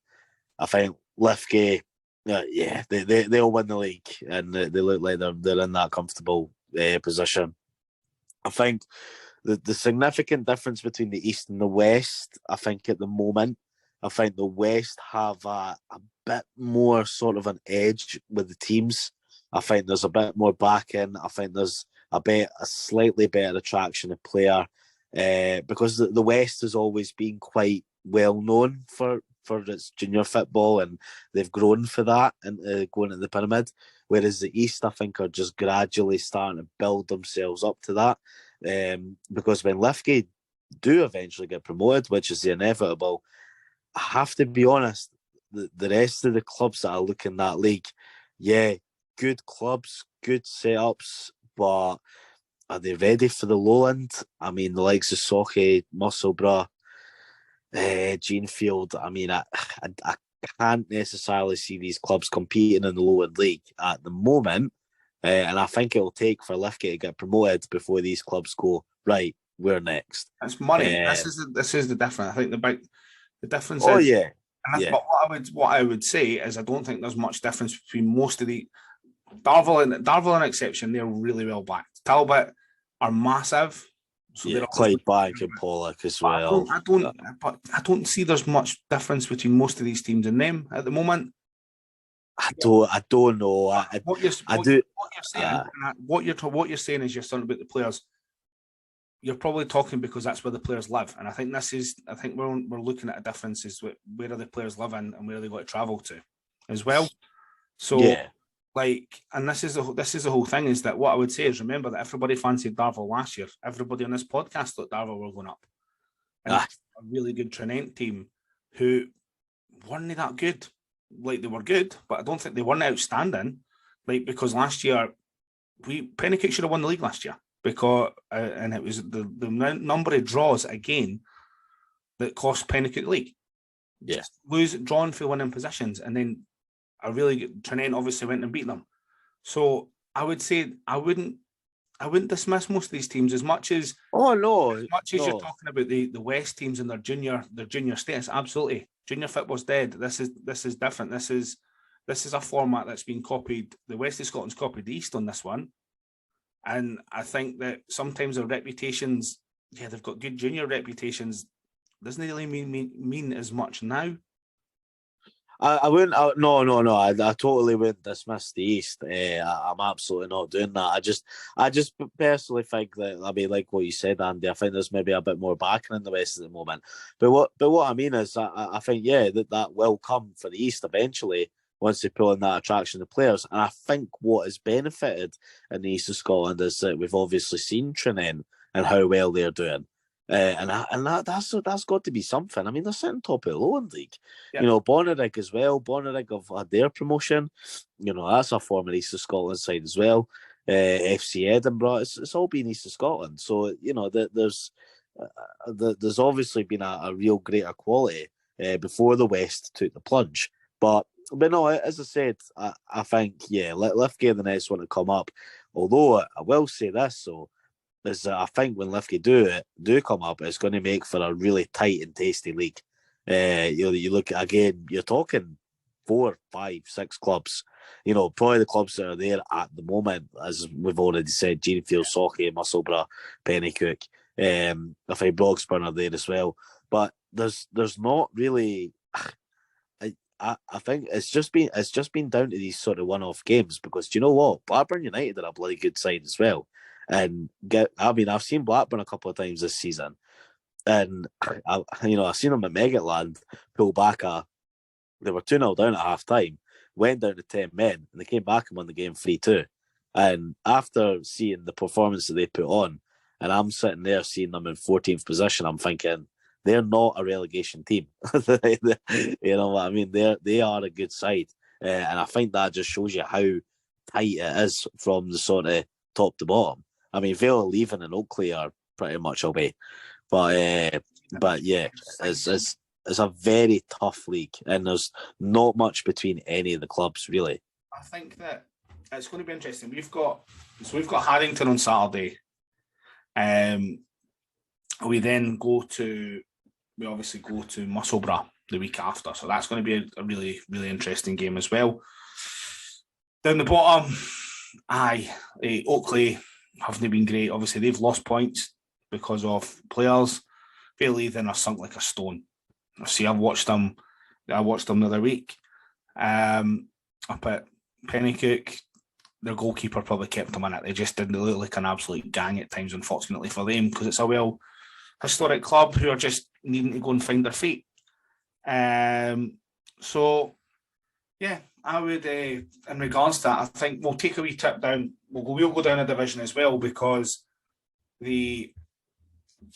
I think Lithgow, they'll win the league, and they look like they're in that comfortable position. I think the significant difference between the East and the West, I think at the moment, I think the West have a bit more sort of an edge with the teams. I think there's a bit more backing. I think there's a slightly better attraction of player because the West has always been quite well known for its junior football, and they've grown for that and going to the pyramid. Whereas the East, I think, are just gradually starting to build themselves up to that. Because when Lithgow do eventually get promoted, which is the inevitable, I have to be honest, the rest of the clubs that are looking that league, yeah, good clubs, good setups, but are they ready for the Lowland? I mean, the likes of Sochi, Musselburgh, Genefield, I mean, I can't necessarily see these clubs competing in the Lowland League at the moment, and I think it'll take for Lithgow to get promoted before these clubs go, right, we're next. It's money. This is the difference. I think the difference is... yeah. But what I would say is I don't think there's much difference between most of the... Darvel an exception, they're really well backed. Talbot are massive. So Clydebank and Pollock as well. I don't see there's much difference between most of these teams and them at the moment. I don't know. What you're saying is you're talking about the players. You're probably talking because that's where the players live, and I think we're looking at a difference is where are the players living and where are they got to travel to, as well. So yeah. And this is the whole thing is that what I would say is remember that everybody fancied Darvel last year. Everybody on this podcast thought Darvel were going up. And a really good Trinent team who weren't that good. They were good, but I don't think they weren't outstanding. Because last year, Pennycook should have won the league last year because and it was the number of draws again that cost Pennycook league. Yeah, drawn for winning positions, and then a really good Trinent obviously went and beat them. So I would say I wouldn't dismiss most of these teams as much as you're talking about the West teams and their junior status. Absolutely, junior football's dead. This is different. This is this is a format that's been copied. The West of Scotland's copied the East on this one. And I think that sometimes their reputations, they've got good junior reputations, doesn't really mean as much now. I wouldn't. No. I totally wouldn't dismiss the East. I'm absolutely not doing that. I just personally think that, I mean, like what you said, Andy, I think there's maybe a bit more backing in the West at the moment. But what I mean is, I think that will come for the East eventually once they pull in that attraction of players. And I think what has benefited in the East of Scotland is that we've obviously seen Trinent and how well they're doing. And that's got to be something. I mean, they're sitting top of the Lowland League. Yep. You know, Bonnyrigg as well. Bonnyrigg have had their promotion. You know, that's a former East of Scotland side as well. FC Edinburgh. It's all been East of Scotland. So, you know, there's obviously been a real greater quality before the West took the plunge. But no, as I said, I think, Lithgate are the next one to come up. Although I will say this, so, is that I think when Lithgate do come up, it's going to make for a really tight and tasty league. You look at, again, you're talking 4, 5, 6 clubs. You know, probably the clubs that are there at the moment, as we've already said, Genefield, Sauchie, Musselburgh, Pennycook. I think Broxburn are there as well. But there's not really. I think it's just been down to these sort of one-off games, because do you know what? Blackburn United are a bloody good side as well. And I've seen Blackburn a couple of times this season, and I've seen them at Megatland pull back they were 2-0 down at half time, went down to 10 men, and they came back and won the game 3-2. And after seeing the performance that they put on, and I'm sitting there seeing them in 14th position, I'm thinking, they're not a relegation team. You know what I mean? They are a good side. And I think that just shows you how tight it is from the sort of top to bottom. I mean, Vale, Leaving and Oakley are pretty much away. But yeah, it's a very tough league, and there's not much between any of the clubs, really. I think that it's going to be interesting. We've got Harrington on Saturday. We obviously go to Musselburgh the week after, so that's going to be a really, really interesting game as well. Down the bottom, Oakley haven't been great. Obviously, they've lost points because of players. Bailey then are sunk like a stone. See, I watched them the other week. Up at Pennycook, their goalkeeper probably kept them in it. They just didn't look like an absolute gang at times, unfortunately for them, because it's a historic club who are just needing to go and find their feet. So, yeah, I would, in regards to that, I think we'll take a wee trip down. We'll go down a division as well, because the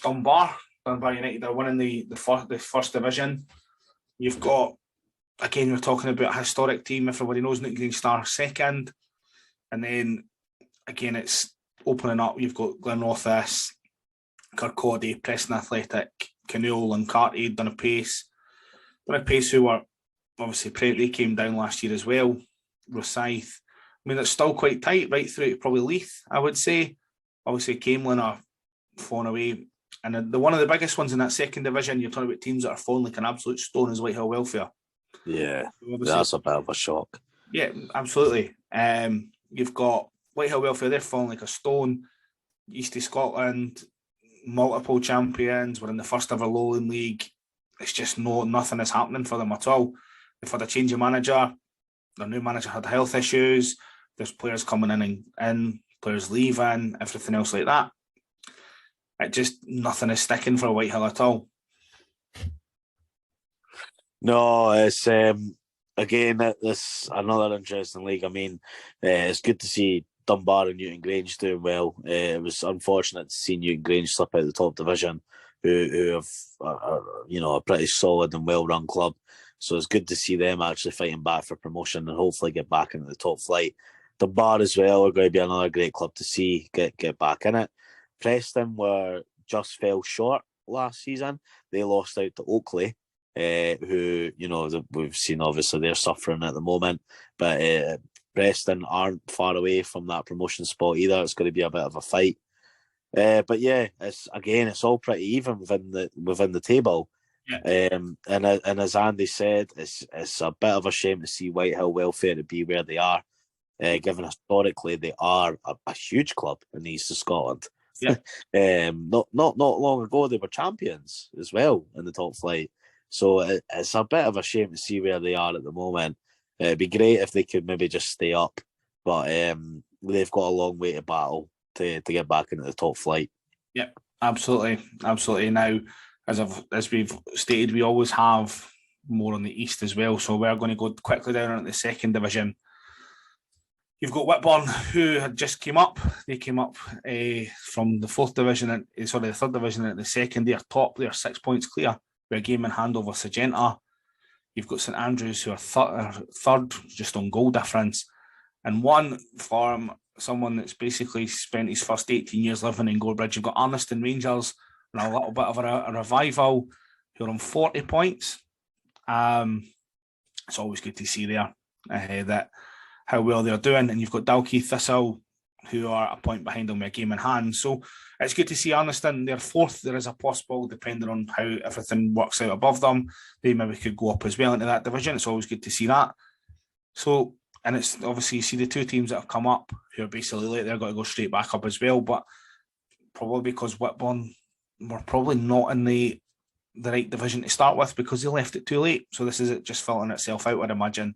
Dunbar United are winning the first division. You've got, again, we're talking about a historic team. Everybody knows Newton Green Star second. And then, again, it's opening up. You've got Glenrothes, Kirkcaldy, Preston Athletic, Canoe and Cartade, Donapace, who were obviously they came down last year as well. Rosyth. I mean, it's still quite tight right through to probably Leith, I would say. Obviously, Camelin are falling away. And one of the biggest ones in that second division, you're talking about teams that are falling like an absolute stone, is Whitehill Welfare. Yeah, that's a bit of a shock. Yeah, absolutely. You've got Whitehill Welfare, they're falling like a stone. East of Scotland, multiple champions. We're in the first ever Lowland League. It's just nothing is happening for them at all. They've had a change of manager. Their new manager had health issues. There's players coming in and players leaving, everything else like that. It just, nothing is sticking for Whitehill at all. No, it's again, this another interesting league. I mean, it's good to see Dunbar and Newton Grange doing well. It was unfortunate to see Newton Grange slip out of the top division, who have a pretty solid and well-run club. So it's good to see them actually fighting back for promotion and hopefully get back into the top flight. Dunbar as well are going to be another great club to see get back in it. Preston just fell short last season. They lost out to Oakley, who, we've seen obviously they're suffering at the moment, but Preston aren't far away from that promotion spot either. It's going to be a bit of a fight. But yeah, it's all pretty even within the table. Yeah. And as Andy said, it's a bit of a shame to see Whitehill Welfare to be where they are, given historically they are a huge club in the east of Scotland. Yeah. Not long ago they were champions as well in the top flight, so it's a bit of a shame to see where they are at the moment. It'd be great if they could maybe just stay up, but they've got a long way to battle to get back into the top flight. Yeah, absolutely, absolutely. Now, as we've stated, we always have more on the east as well. So we're going to go quickly down into the second division. You've got Whitburn, who had just came up. They came up from the fourth division, the third division into the second. They're top. They're 6 points clear. We're a game in hand over Sagenta. You've got St Andrews, who are third, just on goal difference. And one from someone that's basically spent his first 18 years living in Gorebridge. You've got Arniston Rangers and a little bit of a revival, who are on 40 points. It's always good to see there that how well they're doing. And you've got Dalkey Thistle, who are a point behind them with a game in hand. So it's good to see Arniston. They're fourth. There is a possible, depending on how everything works out above them, they maybe could go up as well into that division. It's always good to see that. So, and it's obviously, you see the two teams that have come up who are basically late, they're going to go straight back up as well. But probably because Whitburn were probably not in the right division to start with because they left it too late. So this is it just filling itself out, I'd imagine.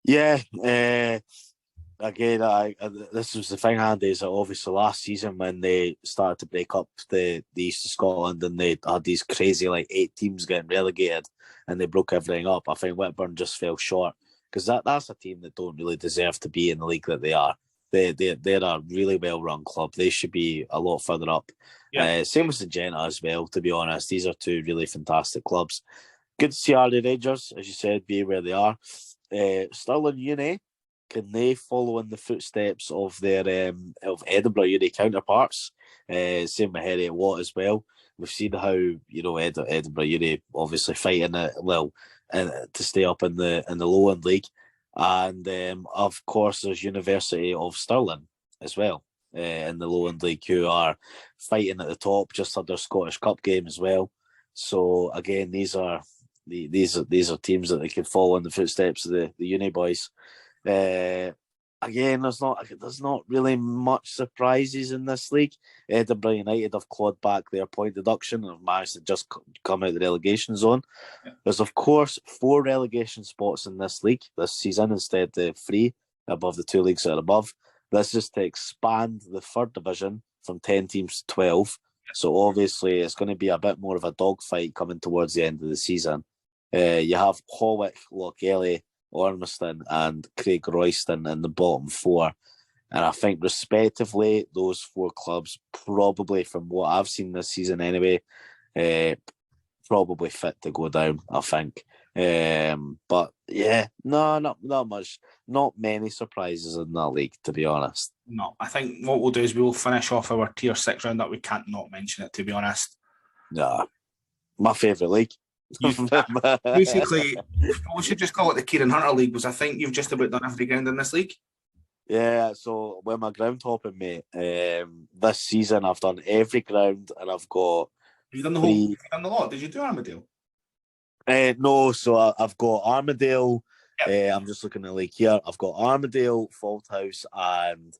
Yeah, again, this was the thing, Andy, is that obviously last season when they started to break up the east of Scotland and they had these crazy 8 teams getting relegated and they broke everything up, I think Whitburn just fell short because that's a team that don't really deserve to be in the league that they are. They're a really well-run club. They should be a lot further up. Yeah. Same with Sagenta as well, to be honest. These are two really fantastic clubs. Good to see the Rangers, as you said, be where they are. Stirling Uni, can they follow in the footsteps of their of Edinburgh Uni counterparts? Same with Heriot Watt as well. We've seen how Edinburgh Uni obviously fighting to stay up in the lowland league, and of course there's University of Stirling as well in the lowland league, who are fighting at the top, just had their Scottish Cup game as well. So again, these are teams that they can follow in the footsteps of the uni boys. Again, there's not really much surprises in this league. Edinburgh United have clawed back their point deduction and have managed to just come out of the relegation zone. Yeah. There's of course 4 relegation spots in this league this season instead of 3 above the 2 leagues that are above. This is to expand the third division from 10 teams to 12. So obviously it's going to be a bit more of a dogfight coming towards the end of the season. You have Hawick, Lochgelly, Ormiston and Craig Royston in the bottom 4. And I think respectively, those 4 clubs probably, from what I've seen this season anyway, probably fit to go down, I think. But yeah, no, not much. Not many surprises in that league, to be honest. No, I think what we'll do is we'll finish off our Tier 6 round that we can't not mention it, to be honest. Nah, my favourite league. Basically, we should just call it the Kieran Hunter League, because I think you've just about done every ground in this league. Yeah, so with my ground hopping, mate, this season I've done every ground and I've got... Have you done the whole? Have you done the lot? Did you do Armadale? No, so I've got Armadale. Yep. I'm just looking at the league here. I've got Armadale, Falthouse, and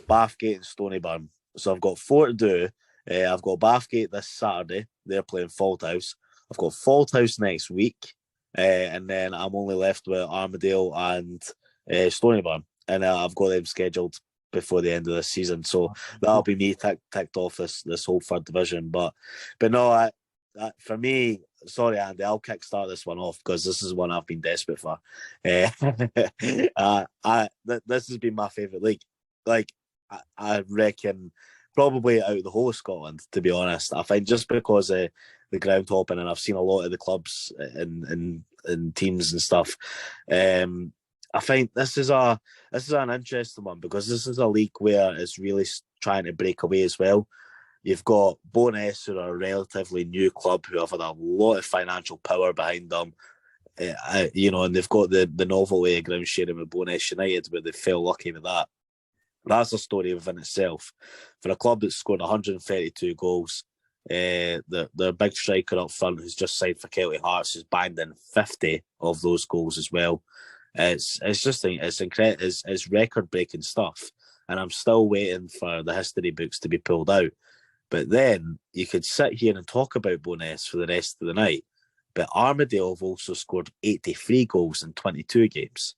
Bathgate and Stonyburn. So I've got 4 to do. I've got Bathgate this Saturday. They're playing Falthouse. I've got Falthouse next week, and then I'm only left with Armadale and Stonyburn, and I've got them scheduled before the end of this season. So that'll be me ticked off this whole third division. But no, for me, sorry Andy, I'll kickstart this one off because this is one I've been desperate for. This has been my favourite league. Like I reckon probably out of the whole of Scotland, to be honest. I think just because of the ground hopping, and I've seen a lot of the clubs in teams and stuff. I think this is an interesting one because this is a league where it's really trying to break away as well. You've got Bo'ness, who are a relatively new club who have had a lot of financial power behind them. And they've got the novel way of ground sharing with Bo'ness United, where they fell lucky with that. That's a story within itself. For a club that scored 132 goals their big striker up front, who's just signed for Kelty Hearts, has banged in 50 of those goals as well. It's incredible. It's record breaking stuff, and I'm still waiting for the history books to be pulled out. But then you could sit here and talk about Bo'ness for the rest of the night. But Armadale have also scored 83 goals in 22 games.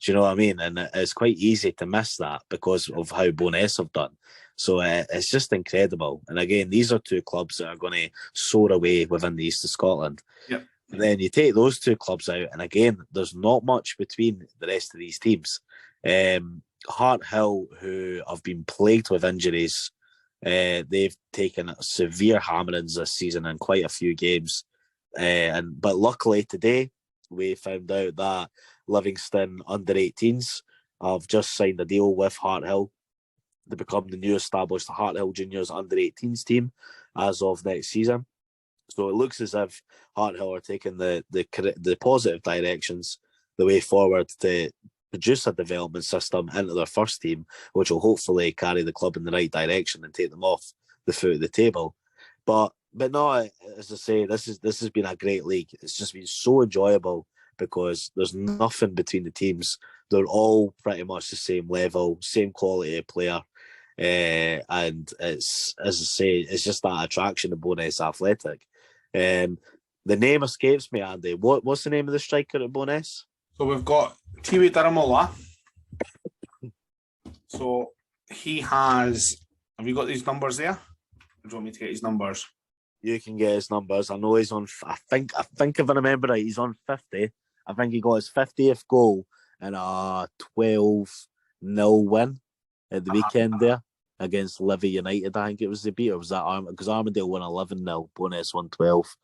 Do you know what I mean? And it's quite easy to miss that because of how Bo'ness have done. So it's just incredible. And again, these are two clubs that are going to soar away within the east of Scotland. Yep. Then you take those two clubs out, and again, there's not much between the rest of these teams. Hart Hill, who have been plagued with injuries, they've taken severe hammerings this season in quite a few games. But luckily today, we found out that Livingston under-18s have just signed a deal with Hart Hill to become the new established Hart Hill Juniors under-18s team as of next season. So it looks as if Hart Hill are taking the positive directions, the way forward to produce a development system into their first team, which will hopefully carry the club in the right direction and take them off the foot of the table. But no, as I say, this has been a great league. It's just been so enjoyable because there's nothing between the teams. They're all pretty much the same level, same quality of player. And it's, as I say, it's just that attraction of Bo'ness Athletic. The name escapes me, Andy. What's the name of the striker at Bo'ness? So we've got Tiwi Daramola. So he has... Have you got these numbers there? Or do you want me to get his numbers? You can get his numbers. I know he's on... I think if I remember right, he's on 50. I think he got his 50th goal in a 12-0 win at the weekend there against Livy United. I think it was the beat, or was that because Armadale won 11-0, Bo'ness won 12.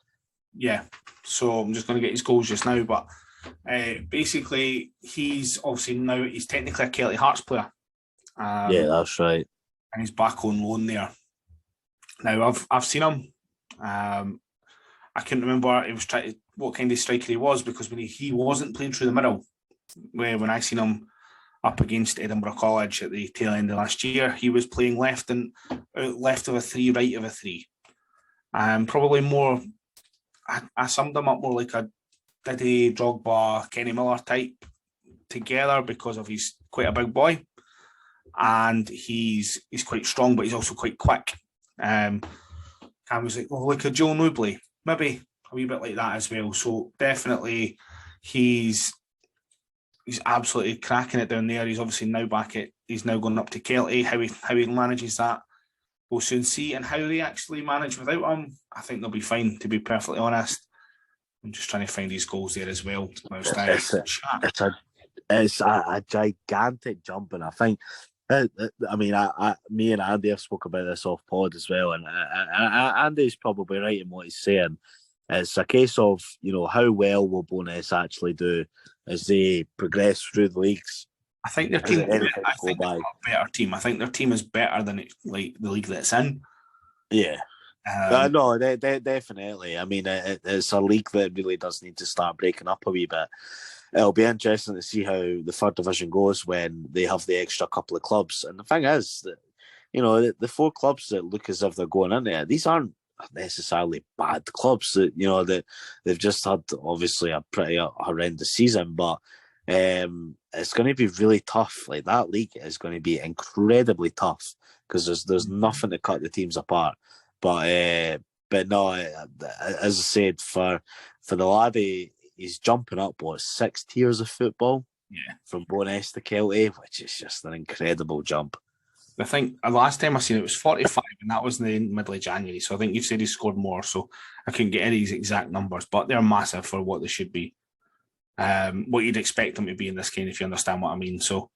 Yeah, so I'm just going to get his goals just now, but basically he's technically a Kelty Hearts player. Yeah, that's right. And he's back on loan there. Now I've seen him. I couldn't remember what kind of striker he was, because when he wasn't playing through the middle. When I seen him up against Edinburgh College at the tail end of last year, he was playing left of a 3, right of a 3. Probably more. I summed him up more like a Diddy, Drogba, Kenny Miller type together, because of he's quite a big boy, and he's quite strong, but he's also quite quick. I was like a Joe Nobley, maybe a wee bit like that as well. So definitely he's absolutely cracking it down there. He's obviously now he's now going up to Kelty. How he manages that, we'll soon see. And how they actually manage without him, I think they'll be fine, to be perfectly honest. I'm just trying to find these goals there as well. It's a gigantic jump, and I think, me and Andy have spoke about this off pod as well, and Andy's probably right in what he's saying. It's a case of, how well will Bo'ness actually do as they progress through the leagues. I think their team. I think they've got a better team. I think their team is better than the league that it's in. Yeah. No, definitely. I mean, it's a league that really does need to start breaking up a wee bit. It'll be interesting to see how the third division goes when they have the extra couple of clubs. And the thing is that, the 4 clubs that look as if they're going in there, these aren't necessarily bad clubs. That they've just had obviously a pretty horrendous season, but it's going to be really tough. Like, that league is going to be incredibly tough because there's nothing to cut the teams apart. But no, as I said, for the laddie, he's jumping up 6 tiers of football. Yeah, from Bo'ness to Kelty, which is just an incredible jump. I think the last time I seen it was 45, and that was in the middle of January. So I think you've said he scored more. So I couldn't get any of these exact numbers, but they're massive for what they should be. What you'd expect them to be in this game, if you understand what I mean. So,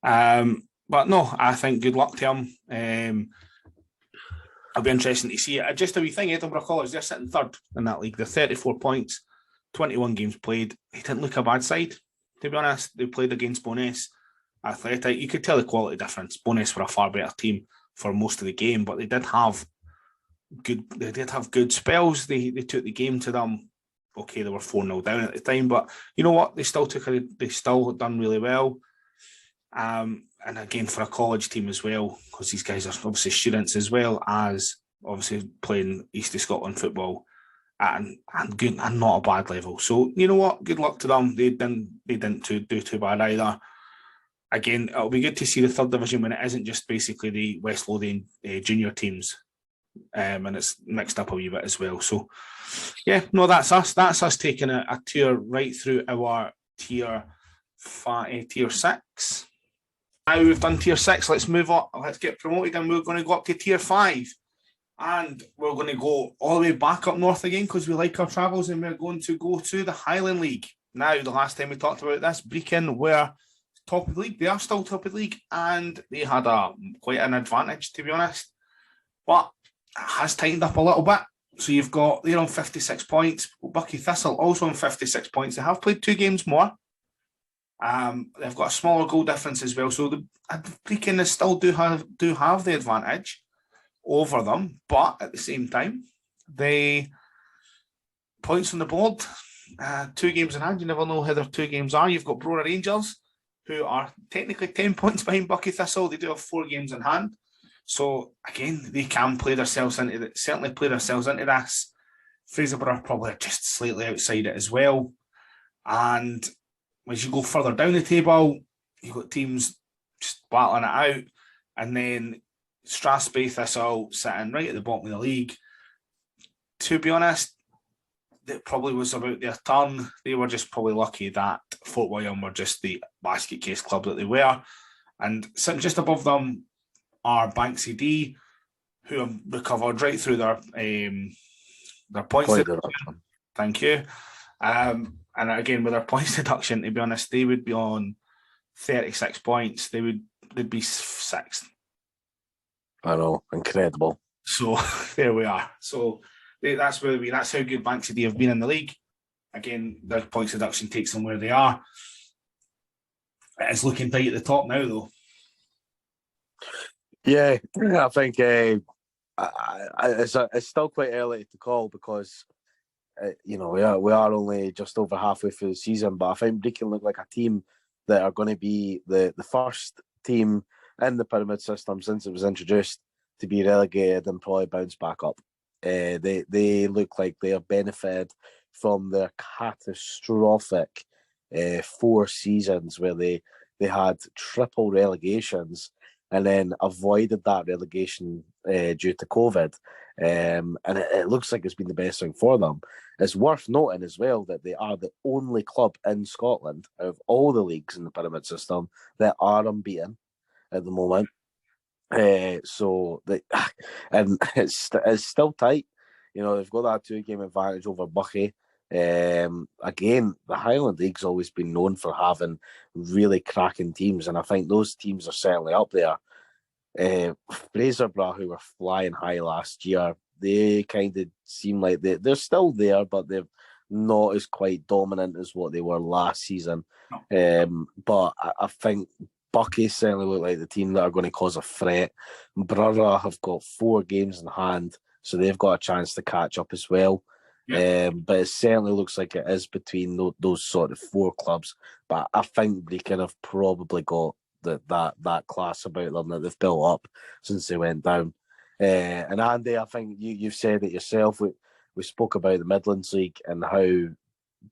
but no, I think good luck to him. It'll be interesting to see it. Just a wee thing, Edinburgh College, they're sitting third in that league. They're 34 points, 21 games played. They didn't look a bad side, to be honest. They played against Bo'ness Athletic. You could tell the quality difference. Bo'ness were a far better team for most of the game, but they did have good spells. They took the game to them. Okay, they were 4-0 down at the time, but you know what? They still done really well. And again, for a college team as well, because these guys are obviously students as well as obviously playing East of Scotland football and good and not a bad level. So you know what? Good luck to them. They didn't do too bad either. Again, it'll be good to see the third division when it isn't just basically the West Lothian junior teams, and it's mixed up a wee bit as well. So yeah, no, that's us. That's us taking a tier right through our tier 6. Now we've done tier 6. Let's move on. Let's get promoted, and we're going to go up to tier 5. And we're going to go all the way back up north again because we like our travels, and we're going to go to the Highland League. Now, the last time we talked about this, Brechin were top of the league. They are still top of the league, and they had quite an advantage, to be honest. But it has tightened up a little bit. So you've got, they're on 56 points. Bucky Thistle also on 56 points. They have played 2 games more. They've got a smaller goal difference as well. So the Brechin still do have the advantage over them, but at the same time, they points on the board, 2 games in hand. You never know how their 2 games are. You've got Brora Rangers, who are technically 10 points behind Bucky Thistle. They do have 4 games in hand. So again, they can certainly play themselves into this. Fraserburgh probably just slightly outside it as well. And as you go further down the table, you've got teams just battling it out, and then Strathspey Thistle sitting right at the bottom of the league. To be honest, it probably was about their turn. They were just probably lucky that Fort William were just the basket case club that they were. And sitting just above them are Banksy D, who have recovered right through their points deduction. Thank you. And again, with their points deduction, to be honest, they would be on 36 points. They'd be 6th. I know, incredible. So there we are. So that's where that's how good Banksy D have been in the league. Again, their points deduction takes them where they are. It's looking tight at the top now, though. Yeah, I think it's still quite early to call because we are only just over halfway through the season. But I think Brechin look like a team that are going to be the first team in the pyramid system since it was introduced to be relegated and probably bounce back up. They look like they have benefited from their catastrophic 4 seasons where they had triple relegations and then avoided that relegation due to COVID. And it looks like it's been the best thing for them. It's worth noting as well that they are the only club in Scotland out of all the leagues in the pyramid system that are unbeaten at the moment. And it's still tight. They've got that 2-game advantage over Bucky. Again, the Highland League's always been known for having really cracking teams, and I think those teams are certainly up there. Fraserburgh, who were flying high last year, they kind of seem like they're still there, but they're not as quite dominant as what they were last season. But I think Bucky certainly look like the team that are going to cause a threat. Brother have got 4 games in hand, so they've got a chance to catch up as well. Yeah. But it certainly looks like it is between those sort of 4 clubs. But I think Brechin have probably got that class about them that they've built up since they went down. And Andy, I think you've said it yourself. We spoke about the Midlands League and how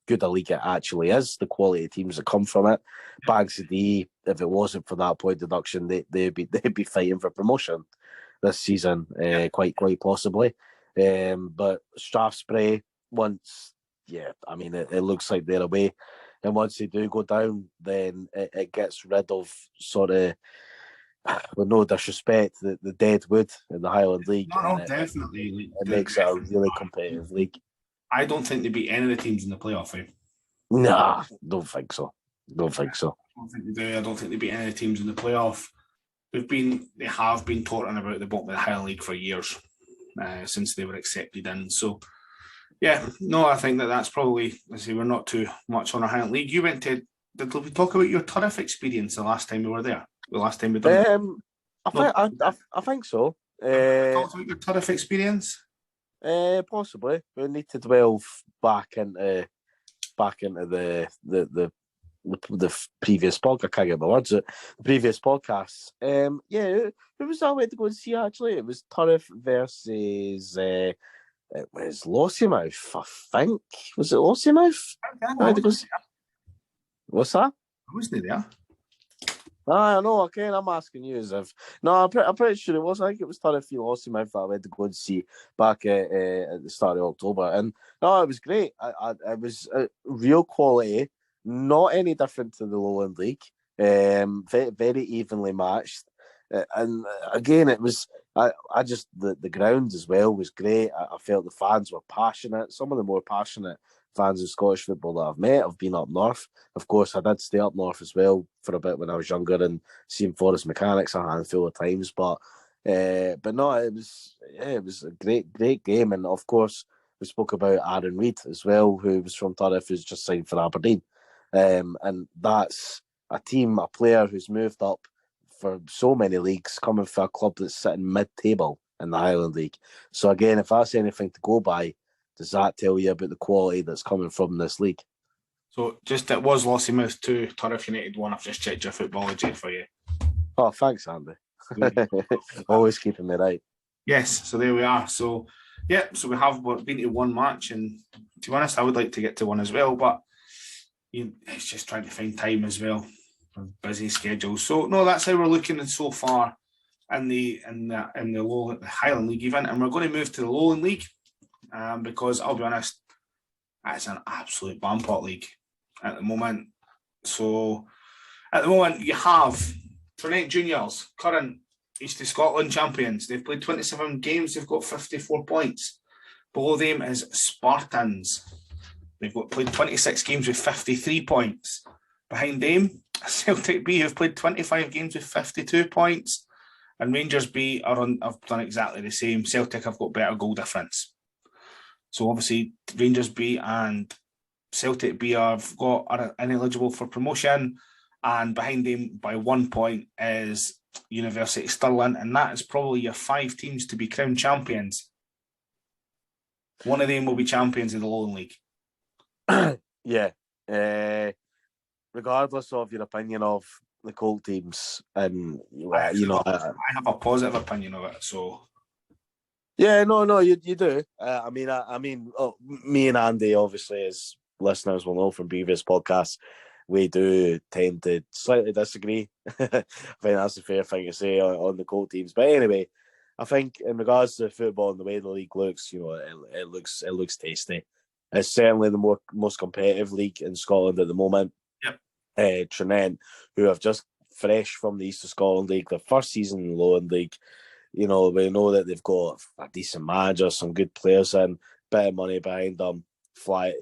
good a league it actually is, the quality of teams that come from it. Banksy D, if it wasn't for that point deduction, they'd be fighting for promotion this season, quite possibly. But Strathspey, it looks like they're away. And once they do go down, then it gets rid of sort of, with no disrespect, the dead wood in the Highland League. No, definitely. It makes it a really competitive league. I don't think they beat any of the teams in the playoff. Nah, don't think so. I don't think they do. I don't think they beat any of the teams in the playoff. They have been talking about the bottom of the Highland League for years, since they were accepted in. So, yeah, no, I think that's probably, we're not too much on our Highland League. You went to, did we talk about your turf experience the last time we were there? The last time we done I think so. Talk about your turf experience? Possibly. We need to delve back into the the previous podcast. I can't get my words out. The previous podcasts. Who was that I went to go and see? Actually, it was Turriff versus. It was Lossiemouth, I think. Was it Lossiemouth? What's that? I wasn't there. I know. Okay, I'm asking you as if. No, I'm pretty sure it was. I think it was Turriff v Lossiemouth that I went to go and see back at the start of October, and no, it was great. It was real quality, not any different to the Lowland League. Very, very evenly matched, and again, it was. I just the ground as well was great. I felt the fans were passionate. Some of the more passionate fans of Scottish football that I've met have been up north. Of course, I did stay up north as well for a bit when I was younger and seen Forest Mechanics a handful of times. But no, it was a great game. And of course, we spoke about Aaron Reid as well, who was from Turriff, who's just signed for Aberdeen. And that's a player who's moved up for so many leagues, coming for a club that's sitting mid-table in the Highland League. So again, if that's anything to go by, does that tell you about the quality that's coming from this league? So it was Lossiemouth 2, Turriff United 1. I've just checked your footballogy for you. Oh, thanks, Andy. Always keeping me right. Yes, so there we are. So we have been to one match, and to be honest, I would like to get to one as well, but it's just trying to find time as well. Busy schedule. So no, that's how we're looking at so far in the Highland League even, and we're going to move to the Lowland League, because I'll be honest, it's an absolute bampot league at the moment. So at the moment you have Trinity Juniors, current East of Scotland champions. They've played 27 games. They've got 54 points. Below them is Spartans. They've played 26 games with 53 points. Behind them, Celtic B have played 25 games with 52 points, and Rangers B have done exactly the same. Celtic have got better goal difference. So obviously Rangers B and Celtic B are ineligible for promotion, and behind them by 1 point is University Stirling, and that is probably your 5 teams to be crowned champions. One of them will be champions of the Lowland League. Yeah. Regardless of your opinion of the Colt teams, and I have a positive opinion of it. So, yeah, no, you do. Me and Andy, obviously, as listeners will know from previous podcasts, we do tend to slightly disagree. I think that's a fair thing to say on the Colt teams. But anyway, I think in regards to football and the way the league looks, it looks tasty. It's certainly the most competitive league in Scotland at the moment. Trinent, who have just fresh from the East of Scotland League, their first season in the Lowland League. We know that they've got a decent manager, some good players in, bit of money behind them. I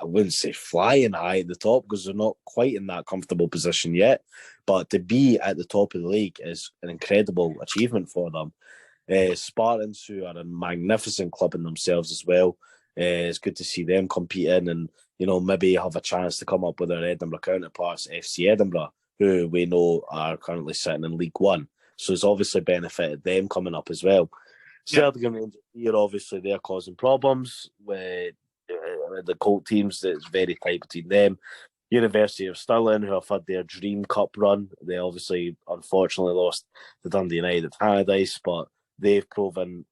wouldn't say flying high at the top because they're not quite in that comfortable position yet. But to be at the top of the league is an incredible achievement for them. Spartans, who are a magnificent club in themselves as well. It's good to see them competing and, maybe have a chance to come up with their Edinburgh counterparts, FC Edinburgh, who we know are currently sitting in League One. So it's obviously benefited them coming up as well. Celtic and Rangers here, obviously, they're causing problems with the Colt teams. It's very tight between them. University of Stirling, who have had their dream cup run. They obviously, unfortunately, lost to Dundee United at Tannadice, but they've proven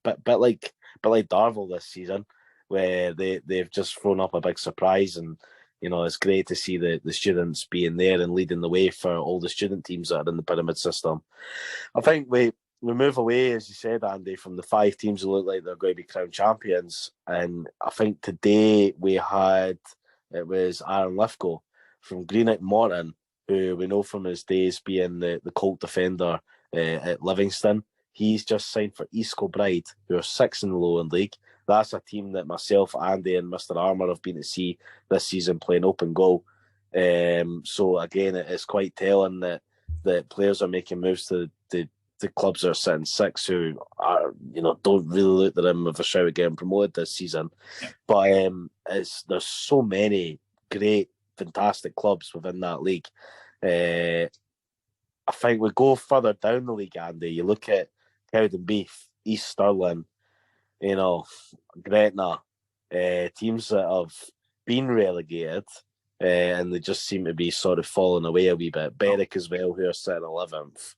a bit like Darvel this season, where they've just thrown up a big surprise, and it's great to see the students being there and leading the way for all the student teams that are in the pyramid system. I think we move away, as you said, Andy, from the 5 teams who look like they're going to be crowned champions, and I think today it was Aaron Lithgow from Greenock Morton, who we know from his days being the Colt defender at Livingston. He's just signed for East Kilbride, who are 6th in the Lowland League. That's a team that myself, Andy, and Mr. Armour have been to see this season playing open goal. So again, it's quite telling that players are making moves to the clubs that are sitting 6th, who are don't really look at them with a shout at getting promoted this season. But there's so many great, fantastic clubs within that league. I think we go further down the league, Andy. You look at Cowdenbeath, East Stirling, Gretna, teams that have been relegated and they just seem to be sort of falling away a wee bit. Berwick as well, who are sitting 11th.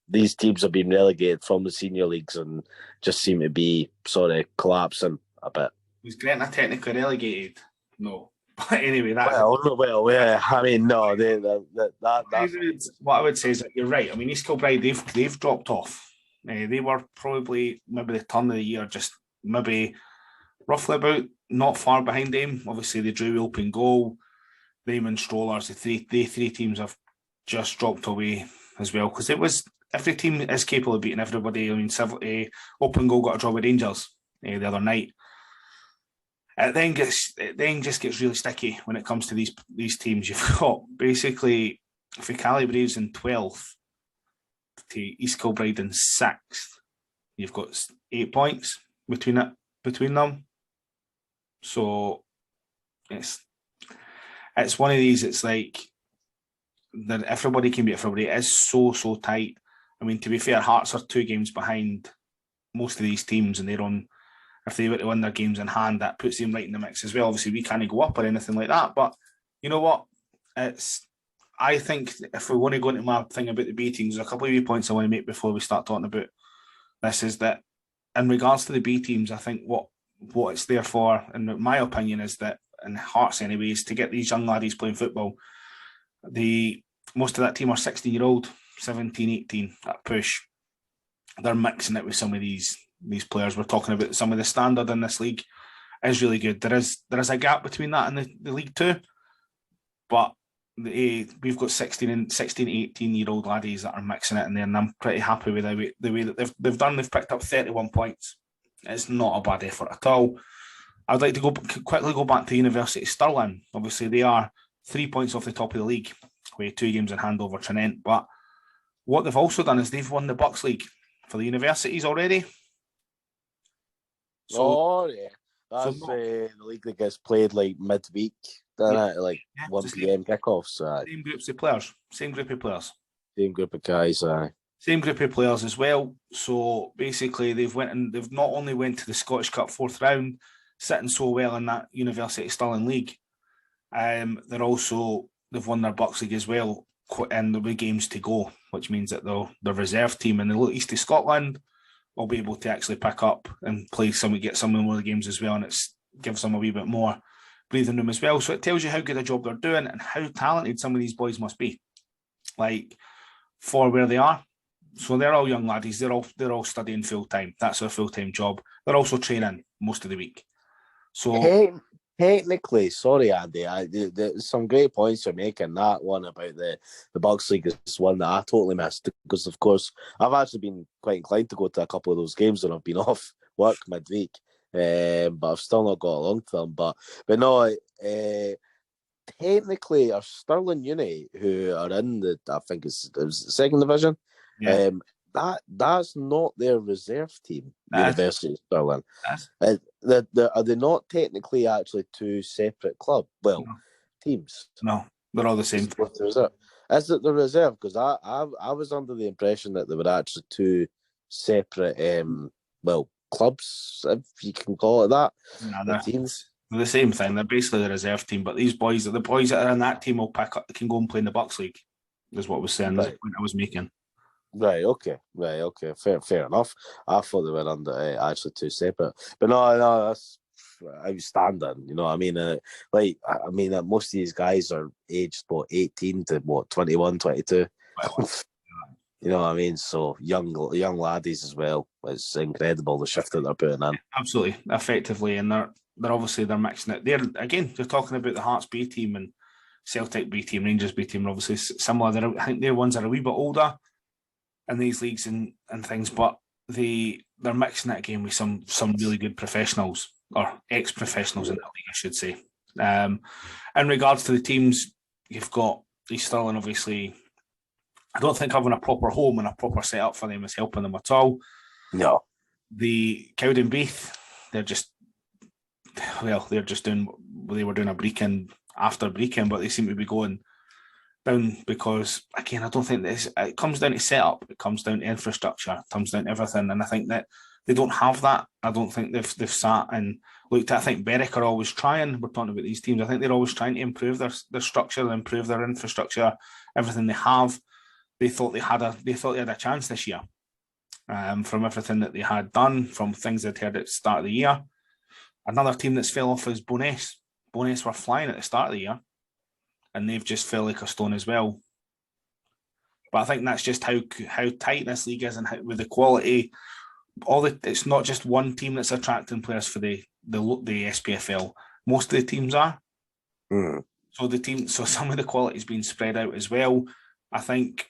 These teams have been relegated from the senior leagues and just seem to be sort of collapsing a bit. Was Gretna technically relegated? No. But anyway, that's... yeah. I mean, no. That's... What I would say is that you're right. I mean, East Kilbride, they've dropped off. They were probably maybe the turn of the year, just maybe roughly about not far behind them. Obviously, they drew open goal. Them and Strollers, the three teams have just dropped away as well, because it was... Every team is capable of beating everybody. I mean, open goal got a draw with Rangers the other night. It then just gets really sticky when it comes to these teams. You've got basically Ficali Braves in 12th to East Kilbride in 6th. You've got 8 points between them. So it's one of these. It's like that everybody can beat everybody. It is so tight. I mean, to be fair, Hearts are 2 games behind most of these teams, and they're on. If they were to win their games in hand, that puts them right in the mix as well. Obviously, we can't go up or anything like that. But you know what? I think if we want to go into my thing about the B teams, there's a couple of wee points I want to make before we start talking about this. Is that in regards to the B teams, I think what it's there for, in my opinion, is that, in Hearts anyways, to get these young laddies playing football. Most of that team are 16-year-old, 17, 18 at push. They're mixing it with some of these players. We're talking about some of the standard in this league is really good. There is a gap between that and the League Two, but we've got 16, 18-year-old laddies that are mixing it in there, and I'm pretty happy with the way that they've done. They've picked up 31 points. It's not a bad effort at all. I'd like to quickly go back to University of Stirling. Obviously, they are 3 points off the top of the league with 2 games in hand over Trinent. But what they've also done is they've won the Bucks League for the universities already. That's the league that gets played like midweek, doesn't it? Like 1 p.m. kickoffs. Same groups of players. Same group of players. Same group of guys. Same group of players as well. So basically, they've not only went to the Scottish Cup 4th round, sitting so well in that University of Stirling League. They've won their Bucks League as well, and there'll be games to go, which means that the reserve team in the East of Scotland will be able to actually pick up and get some more of the games as well, and it gives them a wee bit more breathing room as well. So it tells you how good a job they're doing and how talented some of these boys must be, like, for where they are. So they're all young laddies. They're all studying full time. That's their full time job. They're also training most of the week. So technically, sorry, Andy, there's some great points you're making. That one about the Bucks League is one that I totally missed, because, of course, I've actually been quite inclined to go to a couple of those games when I've been off work midweek, but I've still not got along to them. But no, technically, our Stirling Uni, who are in I think it's the second division, that's not their reserve team. University of Stirling. Are they not technically actually 2 separate clubs? Well, no. Teams. No, they're all the same. Is it the reserve? Because I was under the impression that they were actually 2 separate clubs, if you can call it that. No, they're teams. They're the same thing. They're basically the reserve team, but the boys that are in that team will pick up. They can go and play in the Bucks League. Is what I was saying. Right. That's the point I was making. Right. Okay. Fair enough. I thought they were under actually 2 separate, but no, that's outstanding. You know what I mean? Most of these guys are aged 18 to 21, 22. You know what I mean? So young laddies as well. It's incredible the shift that they're putting in. Absolutely, effectively, and they're obviously mixing it. They're talking about the Hearts B team and Celtic B team, Rangers B team, are obviously similar. I think their ones are a wee bit older in these leagues and things, but they're mixing it again with some really good professionals, or ex-professionals in that league, I should say. In regards to the teams, you've got East Stirling, obviously. I don't think having a proper home and a proper setup for them is helping them at all. No. The Cowdenbeath, they were doing a Brecon after Brecon, but they seem to be going down because, again, I don't think it comes down to setup, it comes down to infrastructure, it comes down to everything. And I think that They don't have that. I don't think they've sat and looked at. I think Berwick are always trying. We're talking about these teams. I think they're always trying to improve their structure, improve their infrastructure, everything they have. They thought they had a chance this year, from everything that they had done, from things they'd heard at the start of the year. Another team that's fell off is Bo'ness. Bo'ness were flying at the start of the year, and they've just fell like a stone as well. But I think that's just how tight this league is, and with the quality. It's not just one team that's attracting players for the SPFL. Most of the teams are. Mm. So some of the quality is being spread out as well. I think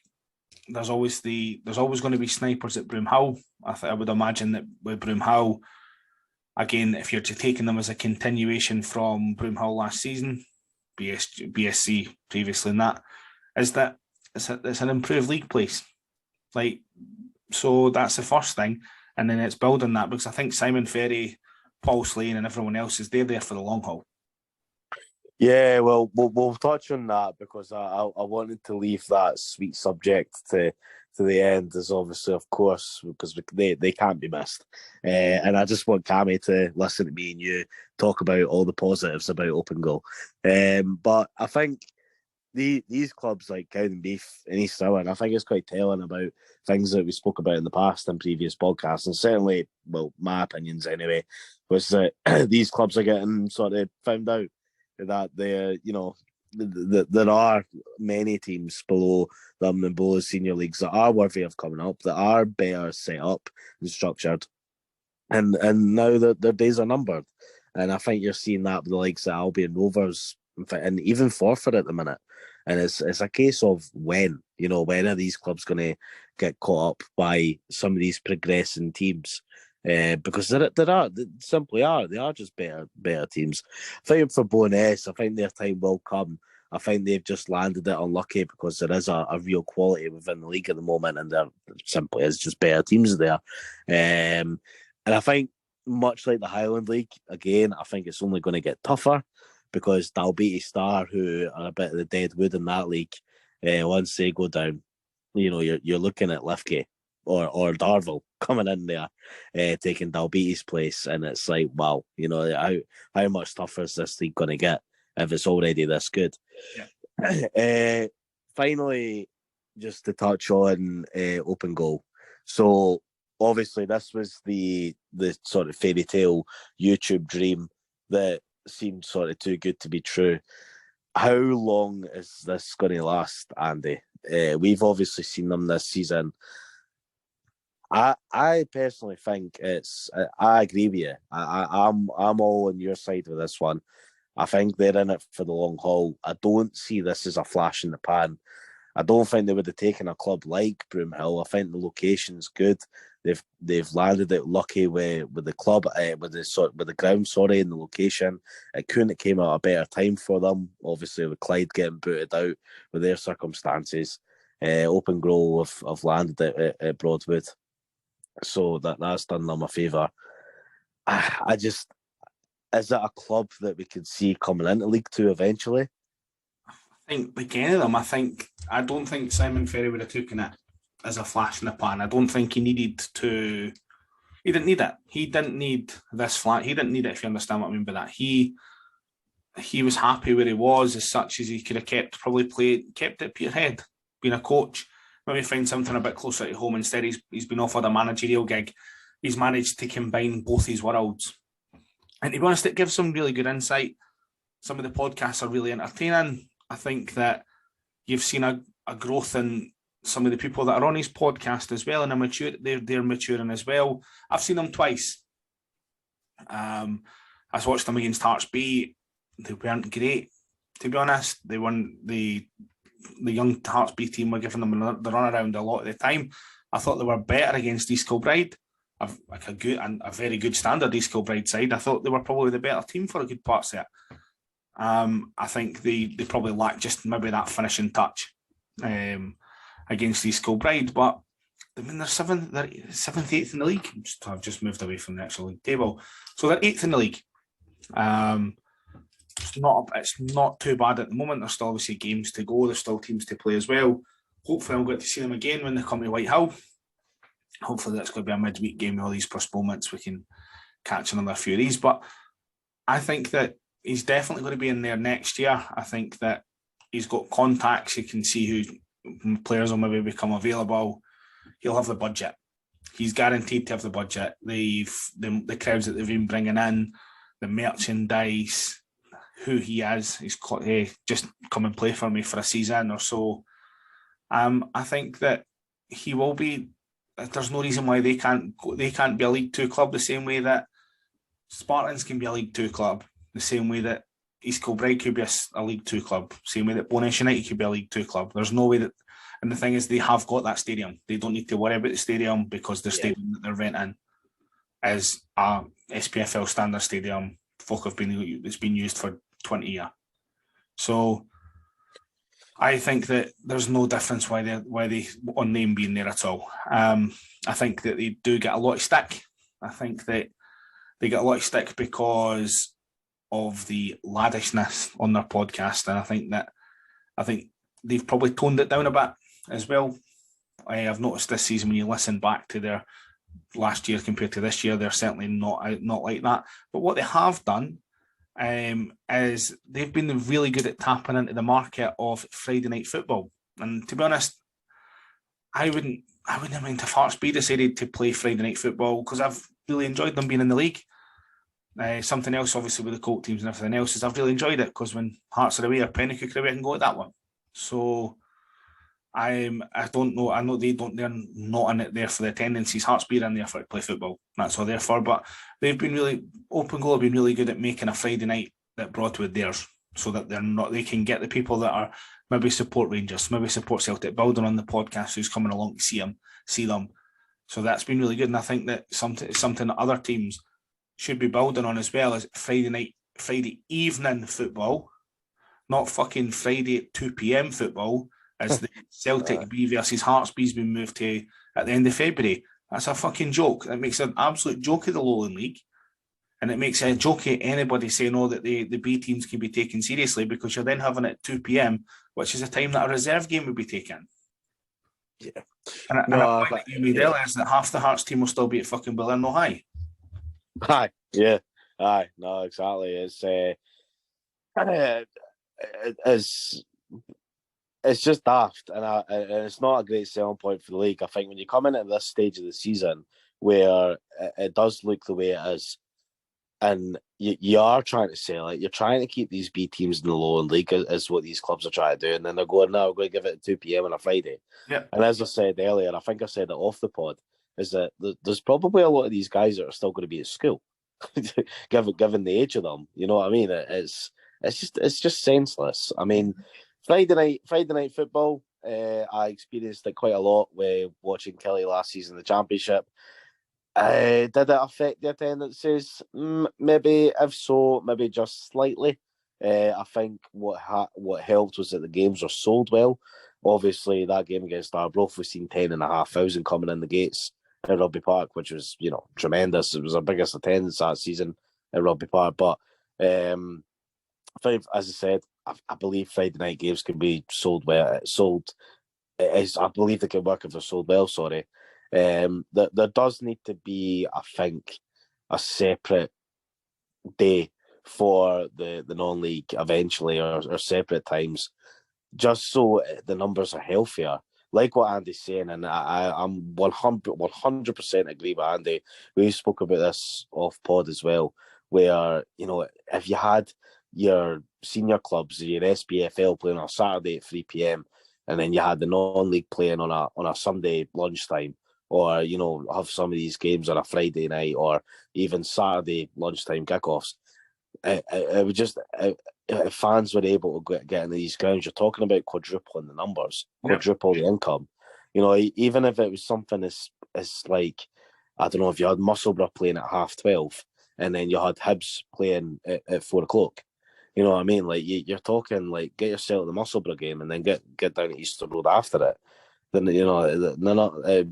there's always going to be snipers at Broomhill. I would imagine that with Broomhill, again, if you're taking them as a continuation from Broomhill last season, BSC previously, and that is that it's an improved league place. So that's the first thing. And then it's building that, because I think Simon Ferry, Paul Slane and everyone else is there for the long haul. Yeah, well, we'll touch on that, because I wanted to leave that sweet subject to the end, as obviously, of course, because they can't be missed. And I just want Cammy to listen to me and you talk about all the positives about Open Goal. But I think these clubs like Cowdenbeath and East Stirling, I think it's quite telling about things that we spoke about in the past in previous podcasts, and certainly, well, my opinions anyway, was that these clubs are getting sort of found out that there are many teams below them and below senior leagues that are worthy of coming up, that are better set up and structured, and now that their days are numbered. And I think you're seeing that with the likes of Albion Rovers, and even Forfar at the minute. And it's a case of when are these clubs going to get caught up by some of these progressing teams? Because they are just better teams. I think for Bo'ness, I think their time will come. I think they've just landed it unlucky, because there is a real quality within the league at the moment, and there simply is just better teams there. And I think, much like the Highland League, again, I think it's only going to get tougher, because Dalbeattie Star, who are a bit of the dead wood in that league, once they go down, you're looking at Lithgate or Darville coming in there, taking Dalbeattie's place, and it's like, wow, how much tougher is this league going to get if it's already this good? Yeah. Finally, just to touch on Open Goal. So obviously, this was the sort of fairy tale YouTube dream that seemed sort of too good to be true. How long is this going to last, Andy? We've obviously seen them this season. I personally think I agree with you. I'm all on your side with this one. I think they're in it for the long haul. I don't see this as a flash in the pan. I don't think they would have taken a club like Broomhill. I think the location's good. They've landed it lucky with the club, with the ground, and the location. It couldn't have came at a better time for them. Obviously, with Clyde getting booted out with their circumstances, Open Goal have landed it at Broadwood, so that's done them a favour. I just, is it a club that we could see coming into League Two eventually? I think like any of them, I don't think Simon Ferry would have taken it as a flash in the pan. I don't think he needed to. He didn't need it. He didn't need this flat. He didn't need it, if you understand what I mean by that. He was happy where he was, as such as he could have kept it at Peterhead, being a coach. Maybe find something a bit closer to home. Instead, he's been offered a managerial gig. He's managed to combine both his worlds. And to be honest, it gives some really good insight. Some of the podcasts are really entertaining. I think that you've seen a growth in some of the people that are on his podcast as well, and they're maturing as well. I've seen them twice. I watched them against Hearts B. They weren't great, to be honest. They weren't the young Hearts B team were giving them the run around a lot of the time. I thought they were better against East Kilbride, a very good standard East Kilbride side. I thought they were probably the better team for a good parts of it. I think they probably lack just maybe that finishing touch against East Kilbride, but I mean they're seventh, eighth in the league. I've just moved away from the actual league table, so they're eighth in the league. It's not too bad at the moment. There's still obviously games to go. There's still teams to play as well. Hopefully, I'll get to see them again when they come to Whitehill. Hopefully that's going to be a midweek game with all these postponements. We can catch another few of these. But I think that he's definitely going to be in there next year. I think that he's got contacts. He can see who players will maybe become available. He'll have the budget. He's guaranteed to have the budget. The crowds that they've been bringing in, the merchandise, who he is. He's just come and play for me for a season or so. I think that he will be. There's no reason why they can't be a League Two club the same way that Spartans can be a League Two club, the same way that East Kilbride could be a League Two club, same way that Bonus United could be a League Two club. There's no way that, and the thing is, they have got that stadium. They don't need to worry about the stadium because the stadium that they're renting is a SPFL standard stadium. It's been used for 20 years. So I think that there's no difference why they on name being there at all. I think that they do get a lot of stick. I think that they get a lot of stick because of the laddishness on their podcast, and I think they've probably toned it down a bit as well. I've noticed this season when you listen back to their last year compared to this year, they're certainly not like that. But what they have done is they've been really good at tapping into the market of Friday night football. And to be honest, I wouldn't mind if Hearts decided to play Friday night football because I've really enjoyed them being in the league. Something else, obviously, with the Colt teams and everything else is I've really enjoyed it because when Hearts are away or Pennycook are away, I can go at that one. So I don't know. I know they're not in it there for the attendances. Hearts are in there for to play football. That's all they're for. But they've been Open Goal have been really good at making a Friday night at Broadwood theirs, so that they can get the people that are maybe support Rangers, maybe support Celtic, building on the podcast who's coming along to see them. So that's been really good, and I think that something that other teams should be building on as well is Friday evening football, not fucking Friday at 2 p.m. football. As the Celtic B versus Hearts B's been moved to at the end of February. That's a fucking joke. It makes an absolute joke of the Lowland League. And it makes a joke of anybody saying, that the B teams can be taken seriously because you're then having it at 2 p.m, which is a time that a reserve game would be taken. Yeah. And a point that you made earlier is that half the Hearts team will still be at fucking Billerno High. Aye, yeah. Aye, no, exactly. It's just daft, and it's not a great selling point for the league. I think when you come in at this stage of the season where it does look the way it is, and you are trying to sell it, you're trying to keep these B teams in the Lowland League is what these clubs are trying to do, and then they're going, no, we're going to give it at 2 p.m. on a Friday. Yeah. And as I said earlier, I think I said it off the pod, is that there's probably a lot of these guys that are still going to be at school, given the age of them. You know what I mean? It's just senseless. I mean, Friday night football, I experienced it quite a lot with watching Kelly last season in the Championship. Did it affect the attendances? Maybe, if so, maybe just slightly. I think what helped was that the games were sold well. Obviously, that game against Arbroath, we've seen 10,500 coming in the gates at Rugby Park, which was, tremendous. It was our biggest attendance that season at Rugby Park. But as I said, I believe Friday night games can be sold well. I believe they can work if they're sold well. Sorry, there does need to be, I think, a separate day for the non-league eventually, or separate times, just so the numbers are healthier. Like what Andy's saying, and I'm 100% agree with Andy. We spoke about this off pod as well, where if you had your senior clubs, your SPFL playing on a Saturday at 3 p.m, and then you had the non-league playing on a Sunday lunchtime, or have some of these games on a Friday night, or even Saturday lunchtime kickoffs. It would just if fans were able to get into these grounds, you're talking about quadrupling the numbers, quadruple the income. Even if it was something as like, I don't know, if you had Musselburgh playing at 12:30, and then you had Hibs playing at 4 o'clock. You know what I mean? Like you're talking like get yourself the Musselburgh game and then get down to Easter Road after it. Then it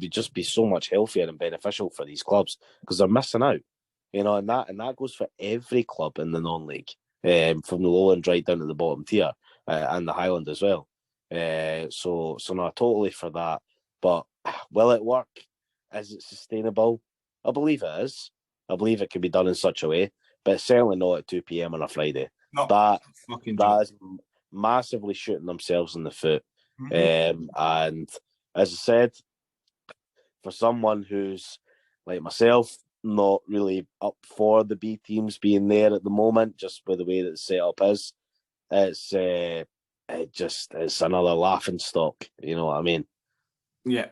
would just be so much healthier and beneficial for these clubs because they're missing out. And that goes for every club in the non-league, from the lowland right down to the bottom tier, and the highland as well. So no, totally for that. But will it work? is it sustainable? I believe it is. I believe it can be done in such a way, but it's certainly not at 2 p.m. on a Friday. No, that that is massively shooting themselves in the foot. Mm-hmm. And as I said, for someone who's like myself, not really up for the B teams being there at the moment, just with the way that the setup is, it's another laughing stock. You know what I mean? Yeah.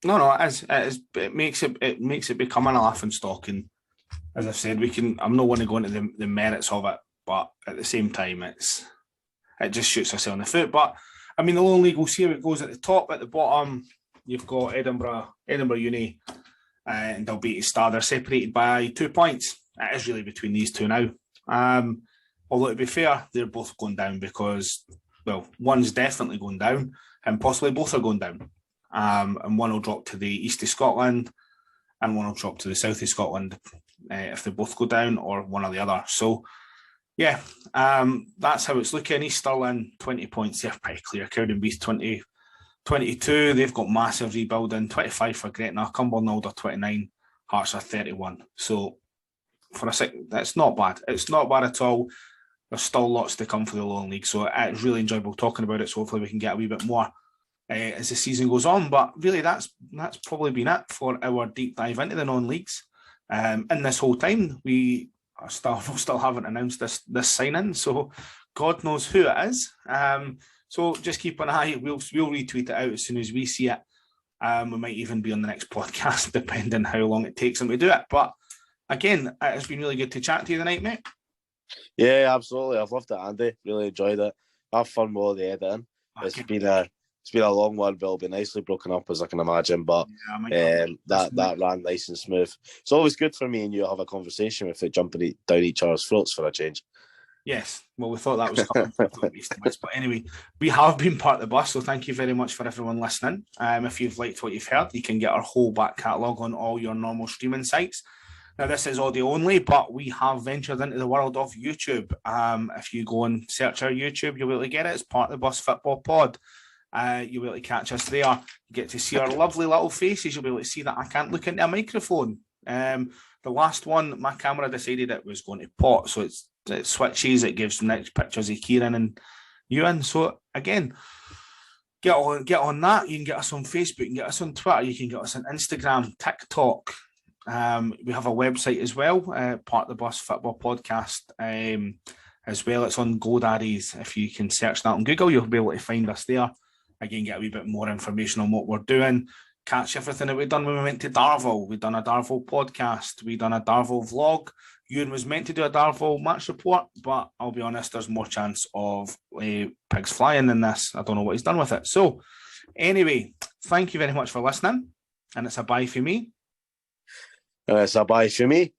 No, it makes it become a laughing stock, and as I've said, I'm not going to go into the merits of it, but at the same time, it just shoots us in the foot. But I mean, the Lowland League, we'll see how it goes at the top. At the bottom, you've got Edinburgh Uni, and Dalbeattie Star. They're separated by 2 points. It is really between these two now. Although to be fair, they're both going down because, well, one's definitely going down, and possibly both are going down. And one will drop to the east of Scotland, and one will drop to the south of Scotland if they both go down, or one or the other. So, yeah, that's how it's looking. East Stirling, 20 points. They're pretty clear. Cowdenbeath, 22. They've got massive rebuilding. 25 for Gretna. Cumbernauld are 29. Hearts are 31. So, for a second, that's not bad. It's not bad at all. There's still lots to come for the Lowland League. So, it's really enjoyable talking about it. So, hopefully, we can get a wee bit more as the season goes on. But really, that's probably been it for our deep dive into the non-leagues. In this whole time, we still haven't announced this sign-in, so God knows who it is. So just keep an eye. We'll retweet it out as soon as we see it. We might even be on the next podcast, depending how long it takes them to do it. But again, it's been really good to chat to you tonight, mate. Yeah, absolutely. I've loved it, Andy. Really enjoyed it. Have fun with all the editing. It's been a long one, but it'll be nicely broken up, as I can imagine. But that ran nice and smooth. It's always good for me and you to have a conversation without jumping down each other's throats for a change. Yes, well, we thought that was coming. But anyway, we have been part of the bus, so thank you very much for everyone listening. If you've liked what you've heard, you can get our whole back catalogue on all your normal streaming sites. Now, this is audio only, but we have ventured into the world of YouTube. If you go and search our YouTube, you'll be able to get it. It's Part of the Bus Football Pod. You'll be able to catch us there. You get to see our lovely little faces. You'll be able to see that I can't look into a microphone. The last one, my camera decided it was going to pot, so it switches. It gives the next pictures of Ciaran and Ewan. So again, get on that. You can get us on Facebook. You can get us on Twitter. You can get us on Instagram, TikTok. We have a website as well, Part of the Bus Football Podcast. As well, it's on GoDaddy's. If you can search that on Google, you'll be able to find us there. Again, get a wee bit more information on what we're doing. Catch everything that we've done when we went to Darvel. We've done a Darvel podcast. We've done a Darvel vlog. Ewan was meant to do a Darvel match report, but I'll be honest, there's more chance of pigs flying than this. I don't know what he's done with it. So, anyway, thank you very much for listening. And it's a bye for me. It's a bye for me.